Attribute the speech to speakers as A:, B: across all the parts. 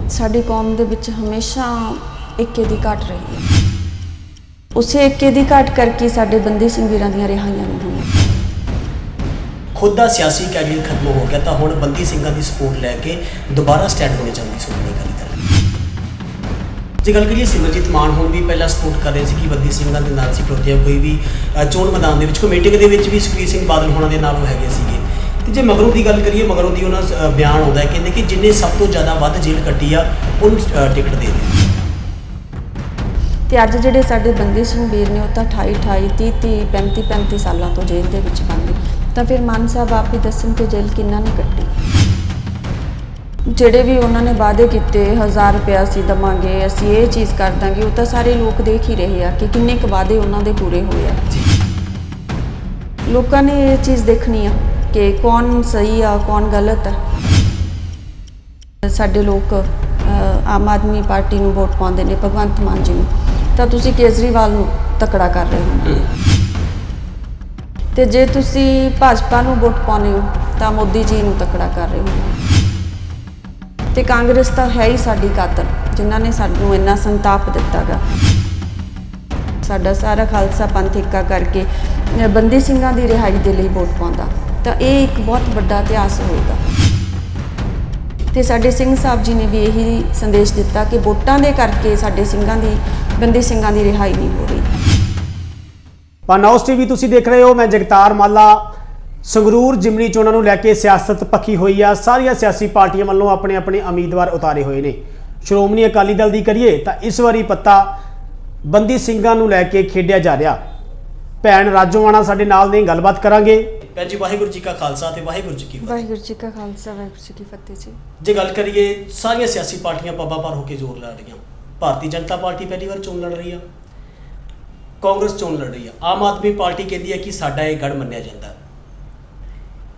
A: साडी कौम दे विच हमेशा एके दी घाट रही है। उसे एके दी घाट करके साडे बंदी ਸਿੰਘ ਵੀਰਾਂ ਦੀਆਂ ਰਿਹਾਈਆਂ नहीं होईਆਂ।
B: खुद का सियासी कैरियर खत्म हो गया तो हुण बंदी ਸਿੰਘਾਂ की सपोर्ट लैके दोबारा स्टैंड होने चाहती श੍ਰੋਮਣੀ अकाली दल। जे गल करिए सिमरजीत मान हुण भी पहला सपोर्ट कर रहे थे कि बंदी ਸਿੰਘਾਂ ਦੇ ਨਾਲ ਸੀ ਖਲੋਤੇ कोई भी चोण मैदान ਦੇ ਵਿੱਚ ਕੋਈ ਮੀਟਿੰਗ ਦੇ ਵਿੱਚ भी ਸੁਖਬੀਰ ਸਿੰਘ ਬਾਦਲ ਹੋਣਾ ਦੇ ਨਾਲ ਹੈਗੇ ਸੀਗੇ। ਤੇ ਜੇ ਮਗਰੋਂ ਦੀ ਗੱਲ ਕਰੀਏ ਮਗਰੋਂ ਦੀ ਉਹਨਾਂ ਬਿਆਨ ਆਉਂਦਾ ਹੈ ਕਹਿੰਦੇ ਕਿ ਜਿੰਨੇ ਸਭ ਤੋਂ ਜ਼ਿਆਦਾ ਵੱਧ ਜੇਲ੍ਹ ਕੱਟੀ ਆ ਉਹਨੂੰ ਟਿਕਟ ਦੇ ਦਿਓ।
A: ਤੇ ਅੱਜ ਜਿਹੜੇ ਸਾਡੇ ਬੰਦੀ ਸਿੰਘ ਵੀਰ ਨੇ ਉਹ ਤਾਂ 28 30 35 ਸਾਲਾਂ ਤੋਂ ਜੇਲ੍ਹ ਦੇ ਵਿੱਚ ਬੰਦ ਤਾਂ ਫਿਰ ਮਾਨ ਸਾਹਿਬ ਆਪ ਹੀ ਦੱਸਣ ਕਿ ਜੇਲ੍ਹ ਕਿੰਨਾ ਨਹੀਂ ਕੱਟੀ। ਜਿਹੜੇ ਵੀ ਉਹਨਾਂ ਨੇ ਵਾਅਦੇ ਕੀਤੇ 1000 ਰੁਪਇਆ ਅਸੀਂ ਦੇਵਾਂਗੇ ਅਸੀਂ ਇਹ ਚੀਜ਼ ਕਰ ਦਾਂਗੇ ਉਹ ਤਾਂ ਸਾਰੇ ਲੋਕ ਦੇਖ ਹੀ ਰਹੇ ਆ ਕਿ ਕਿੰਨੇ ਕੁ ਵਾਅਦੇ ਉਹਨਾਂ ਦੇ ਪੂਰੇ ਹੋਏ ਆ। ਲੋਕਾਂ ਨੇ ਇਹ ਚੀਜ਼ ਦੇਖਣੀ ਆ ਕਿ ਕੌਣ ਸਹੀ ਆ ਕੌਣ ਗਲਤ ਆ। ਸਾਡੇ ਲੋਕ ਆਮ ਆਦਮੀ ਪਾਰਟੀ ਨੂੰ ਵੋਟ ਪਾਉਂਦੇ ਨੇ ਭਗਵੰਤ ਮਾਨ ਜੀ ਨੂੰ ਤਾਂ ਤੁਸੀਂ ਕੇਜਰੀਵਾਲ ਨੂੰ ਤਕੜਾ ਕਰ ਰਹੇ ਹੋ ਤੇ ਜੇ ਤੁਸੀਂ ਭਾਜਪਾ ਨੂੰ ਵੋਟ ਪਾਉਂਦੇ ਹੋ ਤਾਂ ਮੋਦੀ ਜੀ ਨੂੰ ਤਕੜਾ ਕਰ ਰਹੇ ਹੋ ਤੇ ਕਾਂਗਰਸ ਤਾਂ ਹੈ ਹੀ ਸਾਡੀ ਕਾਤਲ ਜਿਨ੍ਹਾਂ ਨੇ ਸਾਨੂੰ ਇੰਨਾ ਸੰਤਾਪ ਦਿੱਤਾਗਾ। ਸਾਡਾ ਸਾਰਾ ਖਾਲਸਾ ਪੰਥ ਇੱਕਾ ਕਰਕੇ ਬੰਦੀ ਸਿੰਘਾਂ ਦੀ ਰਿਹਾਈ ਦੇ ਲਈ ਵੋਟ ਪਾਉਂਦਾ ਤਾਂ ਇਹ ਇੱਕ ਬਹੁਤ ਵੱਡਾ ਇਤਿਹਾਸ ਹੋਏਗਾ। ਤੇ ਸਾਡੇ ਸਿੰਘ ਸਾਹਿਬ ਜੀ ਨੇ ਵੀ ਇਹੀ ਸੰਦੇਸ਼ ਦਿੱਤਾ ਕਿ ਵੋਟਾਂ ਦੇ ਕਰਕੇ ਸਾਡੇ ਸਿੰਘਾਂ ਦੀ ਬੰਦੀ ਸਿੰਘਾਂ ਦੀ ਰਿਹਾਈ ਨਹੀਂ ਹੋ ਰਹੀ।
C: ਪਨੌਸ ਟੀਵੀ ਤੁਸੀਂ ਦੇਖ ਰਹੇ ਹੋ, ਮੈਂ ਜਗਤਾਰ ਮਾਲਾ। ਸੰਗਰੂਰ ਜਿਮਨੀ ਚੋਣਾਂ ਨੂੰ ਲੈ ਕੇ ਸਿਆਸਤ ਪੱਕੀ ਹੋਈ ਆ। ਸਾਰੀਆਂ ਸਿਆਸੀ ਪਾਰਟੀਆਂ ਵੱਲੋਂ ਆਪਣੇ ਆਪਣੇ ਉਮੀਦਵਾਰ ਉਤਾਰੇ ਹੋਏ ਨੇ। ਸ਼੍ਰੋਮਣੀ ਅਕਾਲੀ ਦਲ ਦੀ ਕਰੀਏ ਤਾਂ ਇਸ ਵਾਰੀ ਪੱਤਾ ਬੰਦੀ ਸਿੰਘਾਂ ਨੂੰ ਲੈ ਕੇ ਖੇਡਿਆ ਜਾ ਰਿਹਾ। ਭੈਣ ਰਾਜੋਆਣਾ ਸਾਡੇ ਨਾਲ ਨੇ, ਗੱਲਬਾਤ ਕਰਾਂਗੇ।
B: ਭੈਣ ਜੀ ਵਾਹਿਗੁਰੂ ਜੀ ਕਾ ਖਾਲਸਾ ਤੇ ਵਾਹਿਗੁਰੂ ਜੀ ਕੀ ਫਤਿਹ।
A: ਵਾਹਿਗੁਰੂ ਜੀ ਕਾ ਖਾਲਸਾ ਵਾਹਿਗੁਰੂ ਜੀ ਕੀ ਫਤਿਹ ਜੀ।
B: ਜੇ ਗੱਲ ਕਰੀਏ ਸਾਰੀਆਂ ਸਿਆਸੀ ਪਾਰਟੀਆਂ ਪੱਬਾਂ ਭਾਰ ਹੋ ਕੇ ਜ਼ੋਰ ਲਾ ਰਹੀਆਂ। ਭਾਰਤੀ ਜਨਤਾ ਪਾਰਟੀ ਪਹਿਲੀ ਵਾਰ ਚੋਣ ਲੜ ਰਹੀ ਆ, ਕਾਂਗਰਸ ਚੋਣ ਲੜ ਰਹੀ ਆ, ਆਮ ਆਦਮੀ ਪਾਰਟੀ ਕਹਿੰਦੀ ਹੈ ਕਿ ਸਾਡਾ ਇਹ ਗੜ ਮੰਨਿਆ ਜਾਂਦਾ।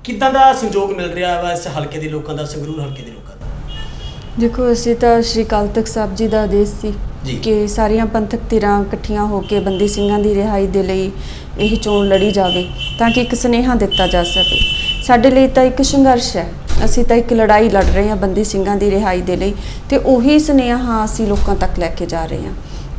B: ਕਿੱਦਾਂ ਦਾ ਸੰਯੋਗ ਮਿਲ ਰਿਹਾ ਵਾ ਇਸ ਹਲਕੇ ਦੇ ਲੋਕਾਂ ਦਾ, ਸੰਗਰੂਰ ਹਲਕੇ ਦੇ ਲੋਕਾਂ ਦਾ?
A: ਦੇਖੋ ਅਸੀਂ ਤਾਂ ਸ਼੍ਰੀ ਅਕਾਲ ਤਖਤ ਸਾਹਿਬ ਜੀ ਦਾ ਆਦੇਸ਼ ਸੀ ਕਿ ਸਾਰੀਆਂ ਪੰਥਕ ਧਿਰਾਂ ਇਕੱਠੀਆਂ ਹੋ ਕੇ ਬੰਦੀ ਸਿੰਘਾਂ ਦੀ ਰਿਹਾਈ ਦੇ ਲਈ ਇਹ ਚੋਣ ਲੜੀ ਜਾਵੇ ਤਾਂ ਕਿ ਇੱਕ ਸੁਨੇਹਾ ਦਿੱਤਾ ਜਾ ਸਕੇ। ਸਾਡੇ ਲਈ ਤਾਂ ਇੱਕ ਸੰਘਰਸ਼ ਹੈ, ਅਸੀਂ ਤਾਂ ਇੱਕ ਲੜਾਈ ਲੜ ਰਹੇ ਹਾਂ ਬੰਦੀ ਸਿੰਘਾਂ ਦੀ ਰਿਹਾਈ ਦੇ ਲਈ ਤੇ ਉਹੀ ਸੁਨੇਹਾ ਅਸੀਂ ਲੋਕਾਂ ਤੱਕ ਲੈ ਕੇ ਜਾ ਰਹੇ ਹਾਂ।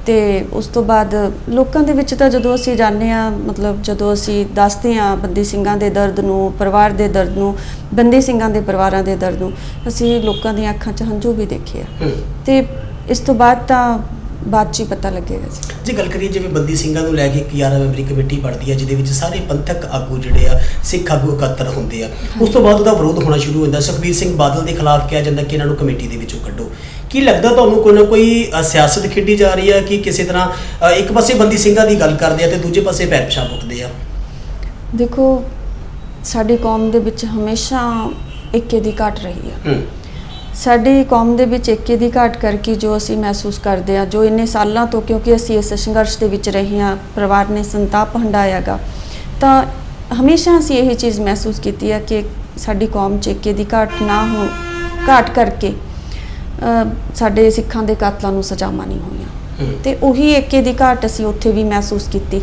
A: ਤੇ ਉਸ ਤੋਂ ਬਾਅਦ ਲੋਕਾਂ ਦੇ ਵਿੱਚ ਤਾਂ ਜਦੋਂ ਅਸੀਂ ਜਾਂਦੇ ਹਾਂ, ਮਤਲਬ ਜਦੋਂ ਅਸੀਂ ਦੱਸਦੇ ਹਾਂ ਬੰਦੀ ਸਿੰਘਾਂ ਦੇ ਦਰਦ ਨੂੰ, ਪਰਿਵਾਰ ਦੇ ਦਰਦ ਨੂੰ, ਬੰਦੀ ਸਿੰਘਾਂ ਦੇ ਪਰਿਵਾਰਾਂ ਦੇ ਦਰਦ ਨੂੰ, ਅਸੀਂ ਲੋਕਾਂ ਦੀਆਂ ਅੱਖਾਂ 'ਚ ਹੰਝੂ ਵੀ ਦੇਖੇ ਆ ਤੇ ਇਸ ਤੋਂ ਬਾਅਦ ਤਾਂ ਬਾਅਦ 'ਚ ਹੀ ਪਤਾ ਲੱਗੇਗਾ ਜੀ।
B: ਜੇ ਗੱਲ ਕਰੀਏ ਜਿਵੇਂ ਬੰਦੀ ਸਿੰਘਾਂ ਨੂੰ ਲੈ ਕੇ 11 ਮੈਂਬਰੀ ਕਮੇਟੀ ਬਣਦੀ ਹੈ ਜਿਹਦੇ ਵਿੱਚ ਸਾਰੇ ਪੰਥਕ ਆਗੂ ਜਿਹੜੇ ਆ ਸਿੱਖ ਆਗੂ ਇਕੱਤਰ ਹੁੰਦੇ ਆ, ਉਸ ਤੋਂ ਬਾਅਦ ਉਹਦਾ ਵਿਰੋਧ ਹੋਣਾ ਸ਼ੁਰੂ ਹੋ ਜਾਂਦਾ। ਸੁਖਬੀਰ ਸਿੰਘ ਬਾਦਲ ਦੇ ਖਿਲਾਫ ਕਿਹਾ ਜਾਂਦਾ ਕਿ ਇਹਨਾਂ ਨੂੰ ਕਮੇਟੀ ਦੇ ਵਿੱਚੋਂ ਕੱਢੋ। ਕੀ ਲੱਗਦਾ ਤੁਹਾਨੂੰ ਕੋਈ ਨਾ ਕੋਈ ਸਿਆਸਤ ਖੇਡੀ ਜਾ ਰਹੀ ਹੈ ਕਿ ਕਿਸੇ ਤਰ੍ਹਾਂ ਇੱਕ ਪਾਸੇ ਬੰਦੀ ਸਿੰਘਾਂ ਦੀ ਗੱਲ ਕਰਦੇ ਆ ਤੇ ਦੂਜੇ ਪਾਸੇ ਪੈਰ ਪਿਛਾਂਹ ਪੁੱਟਦੇ ਆ?
A: ਦੇਖੋ ਸਾਡੀ ਕੌਮ ਦੇ ਵਿੱਚ ਹਮੇਸ਼ਾ ਏਕੇ ਦੀ ਘਾਟ ਰਹੀ ਹੈ। ਸਾਡੀ ਕੌਮ ਦੇ ਵਿੱਚ ਏਕੇ ਦੀ ਘਾਟ ਕਰਕੇ ਜੋ ਅਸੀਂ ਮਹਿਸੂਸ ਕਰਦੇ ਹਾਂ, ਜੋ ਇੰਨੇ ਸਾਲਾਂ ਤੋਂ, ਕਿਉਂਕਿ ਅਸੀਂ ਇਸ ਸੰਘਰਸ਼ ਦੇ ਵਿੱਚ ਰਹੇ ਹਾਂ, ਪਰਿਵਾਰ ਨੇ ਸੰਤਾਪ ਹੰਢਾਇਆ ਗਾ, ਤਾਂ ਹਮੇਸ਼ਾ ਅਸੀਂ ਇਹ ਚੀਜ਼ ਮਹਿਸੂਸ ਕੀਤੀ ਹੈ ਕਿ ਸਾਡੀ ਕੌਮ 'ਚ ਏਕੇ ਦੀ ਘਾਟ ਕਰਕੇ ਸਾਡੇ ਸਿੱਖਾਂ ਦੇ ਕਾਤਲਾਂ ਨੂੰ ਸਜ਼ਾਵਾਂ ਨਹੀਂ ਹੋਈਆਂ ਤੇ ਉਹੀ ਏਕੇ ਦੀ ਘਾਟ ਅਸੀਂ ਉੱਥੇ ਵੀ ਮਹਿਸੂਸ ਕੀਤੀ।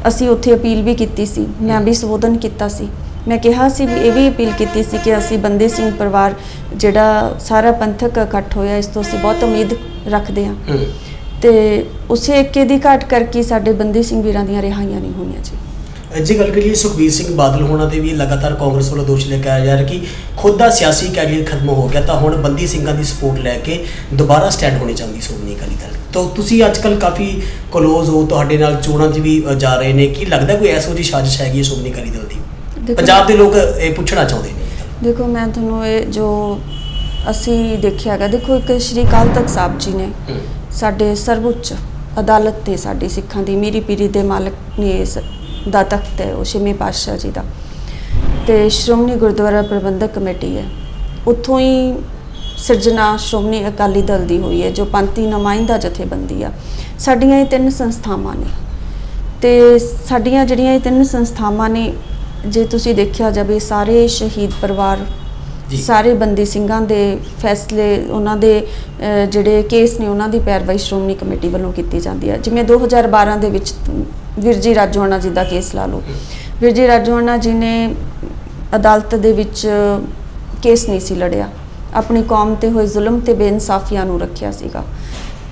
A: ਅਸੀਂ ਉੱਥੇ ਅਪੀਲ ਵੀ ਕੀਤੀ ਸੀ, ਮੈਂ ਵੀ ਸੰਬੋਧਨ ਕੀਤਾ ਸੀ। ਮੈਂ ਕਿਹਾ ਸੀ ਵੀ ਇਹ ਵੀ ਅਪੀਲ ਕੀਤੀ ਸੀ ਕਿ ਅਸੀਂ ਬੰਦੀ ਸਿੰਘ ਪਰਿਵਾਰ ਜਿਹੜਾ ਸਾਰਾ ਪੰਥਕ ਇਕੱਠ ਹੋਇਆ ਇਸ ਤੋਂ ਅਸੀਂ ਬਹੁਤ ਉਮੀਦ ਰੱਖਦੇ ਹਾਂ ਤੇ ਉਸੇ ਏਕੇ ਦੀ ਘਾਟ ਕਰਕੇ ਸਾਡੇ ਬੰਦੀ ਸਿੰਘ ਵੀਰਾਂ ਦੀਆਂ ਰਿਹਾਈਆਂ ਨਹੀਂ ਹੋਈਆਂ ਜੀ।
B: ਜੇ ਗੱਲ ਕਰੀਏ ਸੁਖਬੀਰ ਸਿੰਘ ਬਾਦਲ ਹੋਣਾ ਤੇ ਵੀ ਲਗਾਤਾਰ ਕਾਂਗਰਸ ਵੱਲੋਂ ਦੋਸ਼ ਲਗਾਇਆ ਜਾ ਰਿਹਾ ਕਿ ਖੁਦ ਦਾ ਸਿਆਸੀ ਕੈਰੀਅਰ ਖਤਮ ਹੋ ਗਿਆ ਤਾਂ ਹੁਣ ਬੰਦੀ ਸਿੰਘਾਂ ਦੀ ਸਪੋਰਟ ਲੈ ਕੇ ਦੁਬਾਰਾ ਸਟੈਂਡ ਹੋਣੀ ਚਾਹੁੰਦੀ ਸ਼੍ਰੋਮਣੀ ਅਕਾਲੀ ਦਲ। ਤਾਂ ਤੁਸੀਂ ਅੱਜ ਕੱਲ੍ਹ ਕਾਫੀ ਕਲੋਜ਼ ਹੋ, ਤੁਹਾਡੇ ਨਾਲ ਚੋਣਾਂ 'ਚ ਵੀ ਜਾ ਰਹੇ ਨੇ। ਕੀ ਲੱਗਦਾ ਕੋਈ ਐਸੋ ਜਿਹੀ ਸਾਜ਼ਿਸ਼ ਹੈਗੀ ਹੈ ਸ਼੍ਰੋਮਣੀ ਅਕਾਲੀ ਦਲ ਦੀ? ਪੰਜਾਬ ਦੇ ਲੋਕ ਇਹ ਪੁੱਛਣਾ ਚਾਹੁੰਦੇ ਨੇ।
A: ਦੇਖੋ ਮੈਂ ਤੁਹਾਨੂੰ ਇਹ ਜੋ ਅਸੀਂ ਦੇਖਿਆ ਹੈਗਾ, ਦੇਖੋ ਇੱਕ ਸ਼੍ਰੀ ਅਕਾਲ ਤਖਤ ਸਾਹਿਬ ਜੀ ਨੇ ਸਾਡੇ ਸਰਵਉੱਚ ਅਦਾਲਤ ਤੇ ਸਾਡੀ ਸਿੱਖਾਂ ਦੀ ਮੀਰੀ ਪੀਰੀ ਦੇ ਮਾਲਕ ਨੇ ਦਾ ਤਖਤ ਹੈ ਉਹ ਛੇਵੇਂ ਪਾਤਸ਼ਾਹ ਜੀ ਦਾ ਤੇ ਸ਼੍ਰੋਮਣੀ ਗੁਰਦੁਆਰਾ ਪ੍ਰਬੰਧਕ ਕਮੇਟੀ ਹੈ, ਉੱਥੋਂ ਹੀ ਸਿਰਜਣਾ ਸ਼੍ਰੋਮਣੀ ਅਕਾਲੀ ਦਲ ਦੀ ਹੋਈ ਹੈ ਜੋ ਪੰਥੀ ਨੁਮਾਇੰਦਾ ਜਥੇਬੰਦੀ ਆ। ਸਾਡੀਆਂ ਇਹ 3 ਸੰਸਥਾਵਾਂ ਨੇ ਤੇ ਸਾਡੀਆਂ ਜਿਹੜੀਆਂ ਇਹ 3 ਸੰਸਥਾਵਾਂ ਨੇ, ਜੇ ਤੁਸੀਂ ਦੇਖਿਆ ਜਾਵੇ ਸਾਰੇ ਸ਼ਹੀਦ ਪਰਿਵਾਰ, ਸਾਰੇ ਬੰਦੀ ਸਿੰਘਾਂ ਦੇ ਫੈਸਲੇ, ਉਹਨਾਂ ਦੇ ਜਿਹੜੇ ਕੇਸ ਨੇ ਉਹਨਾਂ ਦੀ ਪੈਰਵਾਈ ਸ਼੍ਰੋਮਣੀ ਕਮੇਟੀ ਵੱਲੋਂ ਕੀਤੀ ਜਾਂਦੀ ਹੈ। ਜਿਵੇਂ 2012 ਦੇ ਵਿੱਚ ਵੀਰ ਜੀ ਰਾਜੋਆਣਾ ਜੀ ਦਾ ਕੇਸ ਲਾ ਲਓ। ਵੀਰ ਜੀ ਰਾਜੋਆਣਾ ਜੀ ਨੇ ਅਦਾਲਤ ਦੇ ਵਿੱਚ ਕੇਸ ਨਹੀਂ ਸੀ ਲੜਿਆ ਆਪਣੀ ਕੌਮ ਤੇ ਹੋਏ ਜ਼ੁਲਮ ਤੇ ਬੇਇਨਸਾਫੀਆਂ ਨੂੰ ਰੱਖਿਆ ਸੀਗਾ।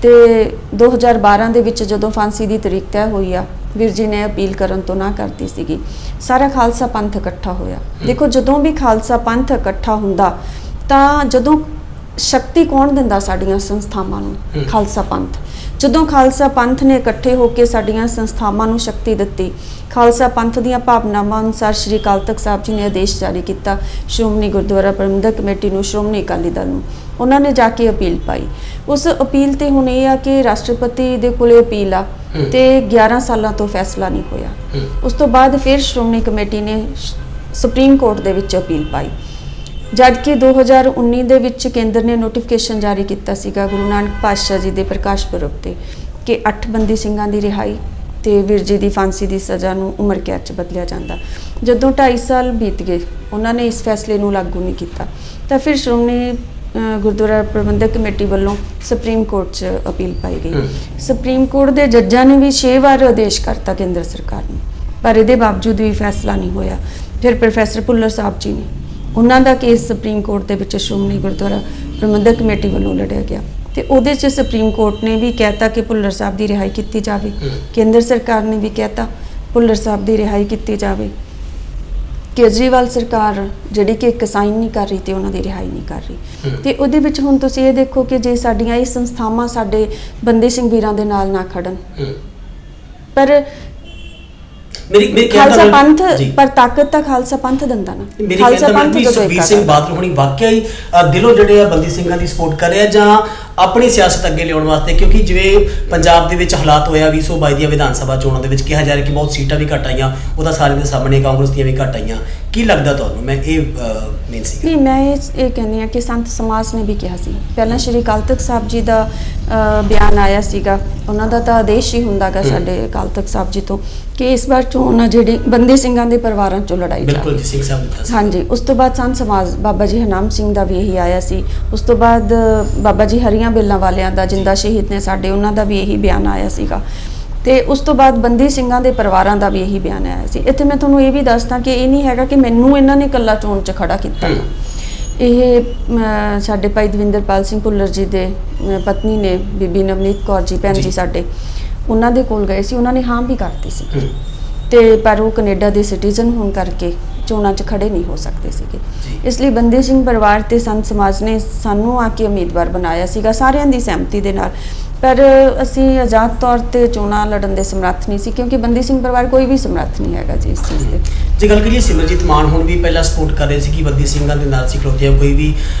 A: ਤੇ 2012 ਦੇ ਵਿੱਚ ਜਦੋਂ ਫਾਂਸੀ ਦੀ ਤਰੀਕ ਤੈਅ ਹੋਈ ਆ, ਵੀਰ ਜੀ ਨੇ ਅਪੀਲ ਕਰਨ ਤੋਂ ਨਾ ਕਰਤੀ ਸੀਗੀ। ਸਾਰਾ ਖਾਲਸਾ ਪੰਥ ਇਕੱਠਾ ਹੋਇਆ। ਦੇਖੋ ਜਦੋਂ ਵੀ ਖਾਲਸਾ ਪੰਥ ਇਕੱਠਾ ਹੁੰਦਾ ਤਾਂ ਜਦੋਂ ਸ਼ਕਤੀ ਕੌਣ ਦਿੰਦਾ ਸਾਡੀਆਂ ਸੰਸਥਾਵਾਂ ਨੂੰ? ਖਾਲਸਾ ਪੰਥ। ਜਦੋਂ ਖਾਲਸਾ ਪੰਥ ਨੇ ਇਕੱਠੇ ਹੋ ਕੇ ਸਾਡੀਆਂ ਸੰਸਥਾਵਾਂ ਨੂੰ ਸ਼ਕਤੀ ਦਿੱਤੀ, ਖਾਲਸਾ ਪੰਥ ਦੀਆਂ ਭਾਵਨਾਵਾਂ ਅਨੁਸਾਰ ਸ਼੍ਰੀ ਅਕਾਲ ਤਖਤ ਸਾਹਿਬ ਜੀ ਨੇ ਆਦੇਸ਼ ਜਾਰੀ ਕੀਤਾ ਸ਼੍ਰੋਮਣੀ ਗੁਰਦੁਆਰਾ ਪ੍ਰਬੰਧਕ ਕਮੇਟੀ ਨੂੰ, ਸ਼੍ਰੋਮਣੀ ਅਕਾਲੀ ਦਲ ਨੂੰ। ਉਹਨਾਂ ਨੇ ਜਾ ਕੇ ਅਪੀਲ ਪਾਈ। ਉਸ ਅਪੀਲ ਤੇ ਹੁਣ ਇਹ ਆ ਕਿ ਰਾਸ਼ਟਰਪਤੀ ਦੇ ਕੋਲੇ ਅਪੀਲ ਆ ਤੇ 11 ਸਾਲਾਂ ਤੋਂ ਫੈਸਲਾ ਨਹੀਂ ਹੋਇਆ। ਉਸ ਤੋਂ ਬਾਅਦ ਫਿਰ ਸ਼੍ਰੋਮਣੀ ਕਮੇਟੀ ਨੇ ਸੁਪਰੀਮ ਕੋਰਟ ਦੇ ਵਿੱਚ ਅਪੀਲ ਪਾਈ, ਜਦ ਕਿ 2019 ਦੇ ਵਿੱਚ ਕੇਂਦਰ ਨੇ ਨੋਟੀਫਿਕੇਸ਼ਨ ਜਾਰੀ ਕੀਤਾ ਸੀਗਾ ਗੁਰੂ ਨਾਨਕ ਪਾਤਸ਼ਾਹ ਜੀ ਦੇ ਪ੍ਰਕਾਸ਼ ਪੁਰਬ ਤੇ ਕਿ 8 ਬੰਦੀ ਸਿੰਘਾਂ ਦੀ ਰਿਹਾਈ ਤੇ ਵੀਰ ਜੀ ਦੀ ਫਾਂਸੀ ਦੀ ਸਜ਼ਾ ਨੂੰ ਉਮਰ ਕੈਦ 'ਚ ਬਦਲਿਆ ਜਾਂਦਾ। ਜਦੋਂ 2.5 ਸਾਲ ਬੀਤ ਗਏ, ਉਹਨਾਂ ਨੇ ਇਸ ਫੈਸਲੇ ਨੂੰ ਲਾਗੂ ਨਹੀਂ ਕੀਤਾ ਤਾਂ ਫਿਰ ਸ਼੍ਰੋਮਣੀ ਗੁਰਦੁਆਰਾ ਪ੍ਰਬੰਧਕ ਕਮੇਟੀ ਵੱਲੋਂ ਸੁਪਰੀਮ ਕੋਰਟ 'ਚ ਅਪੀਲ ਪਾਈ ਗਈ। ਸੁਪਰੀਮ ਕੋਰਟ ਦੇ ਜੱਜਾਂ ਨੇ ਵੀ 6 ਵਾਰ ਆਦੇਸ਼ ਕਰਤਾ ਕੇਂਦਰ ਸਰਕਾਰ ਨੂੰ, ਪਰ ਇਹਦੇ ਬਾਵਜੂਦ ਵੀ ਫੈਸਲਾ ਨਹੀਂ ਹੋਇਆ। ਫਿਰ ਪ੍ਰੋਫੈਸਰ ਭੁੱਲਰ ਸਾਹਿਬ ਜੀ ਨੇ, ਉਹਨਾਂ ਦਾ ਕੇਸ ਸੁਪਰੀਮ ਕੋਰਟ ਦੇ ਵਿੱਚ ਸ਼੍ਰੋਮਣੀ ਗੁਰਦੁਆਰਾ ਪ੍ਰਬੰਧਕ ਕਮੇਟੀ ਵੱਲੋਂ ਲੜਿਆ ਗਿਆ ਤੇ ਉਹਦੇ 'ਚ ਸੁਪਰੀਮ ਕੋਰਟ ਨੇ ਵੀ ਕਹਿਤਾ ਕਿ ਭੁੱਲਰ ਸਾਹਿਬ ਦੀ ਰਿਹਾਈ ਕੀਤੀ ਜਾਵੇ। ਕੇਂਦਰ ਸਰਕਾਰ ਨੇ ਵੀ ਕਹਿਤਾ ਭੁੱਲਰ ਸਾਹਿਬ ਦੀ ਰਿਹਾਈ ਕੀਤੀ ਜਾਵੇ। ਕੇਜਰੀਵਾਲ ਸਰਕਾਰ ਜਿਹੜੀ ਕਿ ਇੱਕ ਸਾਈਨ ਨਹੀਂ ਕਰ ਰਹੀ ਤੇ ਉਹਨਾਂ ਦੀ ਰਿਹਾਈ ਨਹੀਂ ਕਰ ਰਹੀ। ਤੇ ਉਹਦੇ ਵਿੱਚ ਹੁਣ ਤੁਸੀਂ ਇਹ ਦੇਖੋ ਕਿ ਜੇ ਸਾਡੀਆਂ ਇਹ ਸੰਸਥਾਵਾਂ ਸਾਡੇ ਬੰਦੀ ਸਿੰਘ ਵੀਰਾਂ ਦੇ ਨਾਲ ਨਾ ਖੜਨ, ਪਰ
B: ਮੇਰੀ
A: ਖਾਲਸਾ ਪੰਥ, ਪਰ ਤਾਕਤ ਤਾਂ ਖਾਲਸਾ ਪੰਥ ਦਿੰਦਾ ਨਾ।
B: ਖਾਲਸਾ ਪੰਥ ਸੁਖਬੀਰ ਸਿੰਘ ਬਾਦਲ ਹੁਣੀ ਵਾਕਿਆ ਹੀ ਦਿਲੋਂ ਜਿਹੜੇ ਆ ਬੰਦੀ ਸਿੰਘਾਂ ਦੀ ਸਪੋਰਟ ਕਰ ਰਿਹਾ ਜਾਂ ਆਪਣੀ ਸਿਆਸਤ ਅੱਗੇ ਲਿਆਉਣ ਵਾਸਤੇ? ਕਿਉਂਕਿ ਜਿਵੇਂ ਪੰਜਾਬ ਦੇ ਵਿੱਚ ਹਾਲਾਤ ਹੋਇਆ 2022 ਦੀਆਂ ਵਿਧਾਨ ਸਭਾ ਚੋਣਾਂ ਦੇ ਵਿੱਚ ਕਿਹਾ ਜਾ ਰਿਹਾ ਕਿ ਬਹੁਤ ਸੀਟਾਂ ਵੀ ਘੱਟ ਆਈਆਂ, ਉਹਦਾ ਸਾਰਿਆਂ ਦੇ ਸਾਹਮਣੇ ਕਾਂਗਰਸ ਦੀਆਂ ਵੀ ਘੱਟ ਆਈਆਂ। ਕੀ ਲੱਗਦਾ ਤੁਹਾਨੂੰ? ਮੈਂ ਇਹ ਮੇਨ ਸੀ
A: ਨਹੀਂ, ਮੈਂ ਇਹ ਕਹਿੰਦੀ ਹਾਂ ਕਿ ਸੰਤ ਸਮਾਜ ਨੇ ਵੀ ਕਿਹਾ ਸੀ। ਪਹਿਲਾਂ ਸ਼੍ਰੀ ਅਕਾਲ ਤਖਤ ਸਾਹਿਬ ਜੀ ਦਾ ਬਿਆਨ ਆਇਆ ਸੀਗਾ, ਉਹਨਾਂ ਦਾ ਤਾਂ ਆਦੇਸ਼ ਹੀ ਹੁੰਦਾਗਾ ਸਾਡੇ ਅਕਾਲ ਤਖਤ ਸਾਹਿਬ ਜੀ ਤੋਂ ਕਿ ਇਸ ਵਾਰ ਚੋਣ ਆ ਜਿਹੜੀ ਬੰਦੀ ਸਿੰਘਾਂ ਦੇ ਪਰਿਵਾਰਾਂ ਚੋਂ ਲੜਾਈ ਜਾਵੇ।
B: ਬਿਲਕੁਲ ਜੀ, ਸਿੰਘ ਸਾਹਿਬ ਨੇ।
A: ਹਾਂਜੀ, ਉਸ ਤੋਂ ਬਾਅਦ ਸੰਤ ਸਮਾਜ ਬਾਬਾ ਜੀ ਹਰਨਾਮ ਸਿੰਘ ਦਾ ਵੀ ਇਹੀ ਆਇਆ ਸੀ। ਉਸ ਤੋਂ ਬਾਅਦ ਬਾਬਾ ਜੀ ਹਰੀਆਂ ਬੇਲਾਂ ਵਾਲਿਆਂ ਦਾ, ਜਿੰਦਾ ਸ਼ਹੀਦ ਨੇ ਸਾਡੇ, ਉਹਨਾਂ ਦਾ ਵੀ ਇਹੀ ਬਿਆਨ ਆਇਆ ਸੀਗਾ। ਤੇ ਉਸ ਤੋਂ ਬਾਅਦ ਬੰਦੀ ਸਿੰਘਾਂ ਦੇ ਪਰਿਵਾਰਾਂ ਦਾ ਵੀ ਇਹੀ ਬਿਆਨ ਆਇਆ ਸੀ। ਇੱਥੇ ਮੈਂ ਤੁਹਾਨੂੰ ਇਹ ਵੀ ਦੱਸਦਾ ਕਿ ਇਹ ਨਹੀਂ ਹੈਗਾ ਕਿ ਮੈਨੂੰ ਇਹਨਾਂ ਨੇ ਇਕੱਲਾ ਚੋਣ 'ਚ ਖੜਾ ਕੀਤਾ। ਇਹ ਸਾਡੇ ਭਾਈ ਦਵਿੰਦਰਪਾਲ ਸਿੰਘ ਭੁੱਲਰ ਜੀ ਦੇ ਪਤਨੀ ਨੇ, ਬੀਬੀ ਨਵਨੀਤ ਕੌਰ ਜੀ, ਭੈਣ ਜੀ ਸਾਡੇ, ਉਹਨਾਂ ਦੇ ਕੋਲ ਗਏ ਸੀ। ਉਹਨਾਂ ਨੇ ਹਾਂ ਵੀ ਕਰਤੀ ਸੀ ਤੇ ਪਰ ਉਹ ਕੈਨੇਡਾ ਦੇ ਸਿਟੀਜ਼ਨ ਹੋਣ ਕਰਕੇ ਚੋਣਾਂ 'ਚ ਖੜੇ ਨਹੀਂ ਹੋ ਸਕਦੇ ਸੀਗੇ। ਇਸ ਲਈ ਬੰਦੀ ਸਿੰਘ ਪਰਿਵਾਰ ਤੇ ਸੰਤ ਸਮਾਜ ਨੇ ਸਾਨੂੰ ਆ ਕੇ ਉਮੀਦਵਾਰ ਬਣਾਇਆ ਸੀਗਾ ਸਾਰਿਆਂ ਦੀ ਸਹਿਮਤੀ ਦੇ ਨਾਲ, ਪਰ ਅਸੀਂ ਆਜ਼ਾਦ ਤੌਰ ਤੇ ਚੋਣਾਂ ਲੜਨ ਦੇ ਸਮਰੱਥ ਨਹੀਂ ਸੀ ਕਿਉਂਕਿ ਬੰਦੀ ਸਿੰਘ ਪਰਿਵਾਰ ਕੋਈ ਵੀ ਸਮਰੱਥ ਨਹੀਂ ਹੈਗਾ ਜੀ ਇਸ ਚੀਜ਼ ਤੇ।
B: ਜੇ ਗੱਲ ਕਰੀਏ ਸਿਮਰਜੀਤ ਮਾਨ ਹੁਣ ਵੀ ਪਹਿਲਾਂ ਸਪੋਰਟ ਕਰ ਰਹੇ ਸੀ ਕਿ ਬੰਦੀ ਸਿੰਘਾਂ ਦੇ ਨਾਲ ਸੀ ਖਲੋਤੇ, ਕੋਈ ਵੀ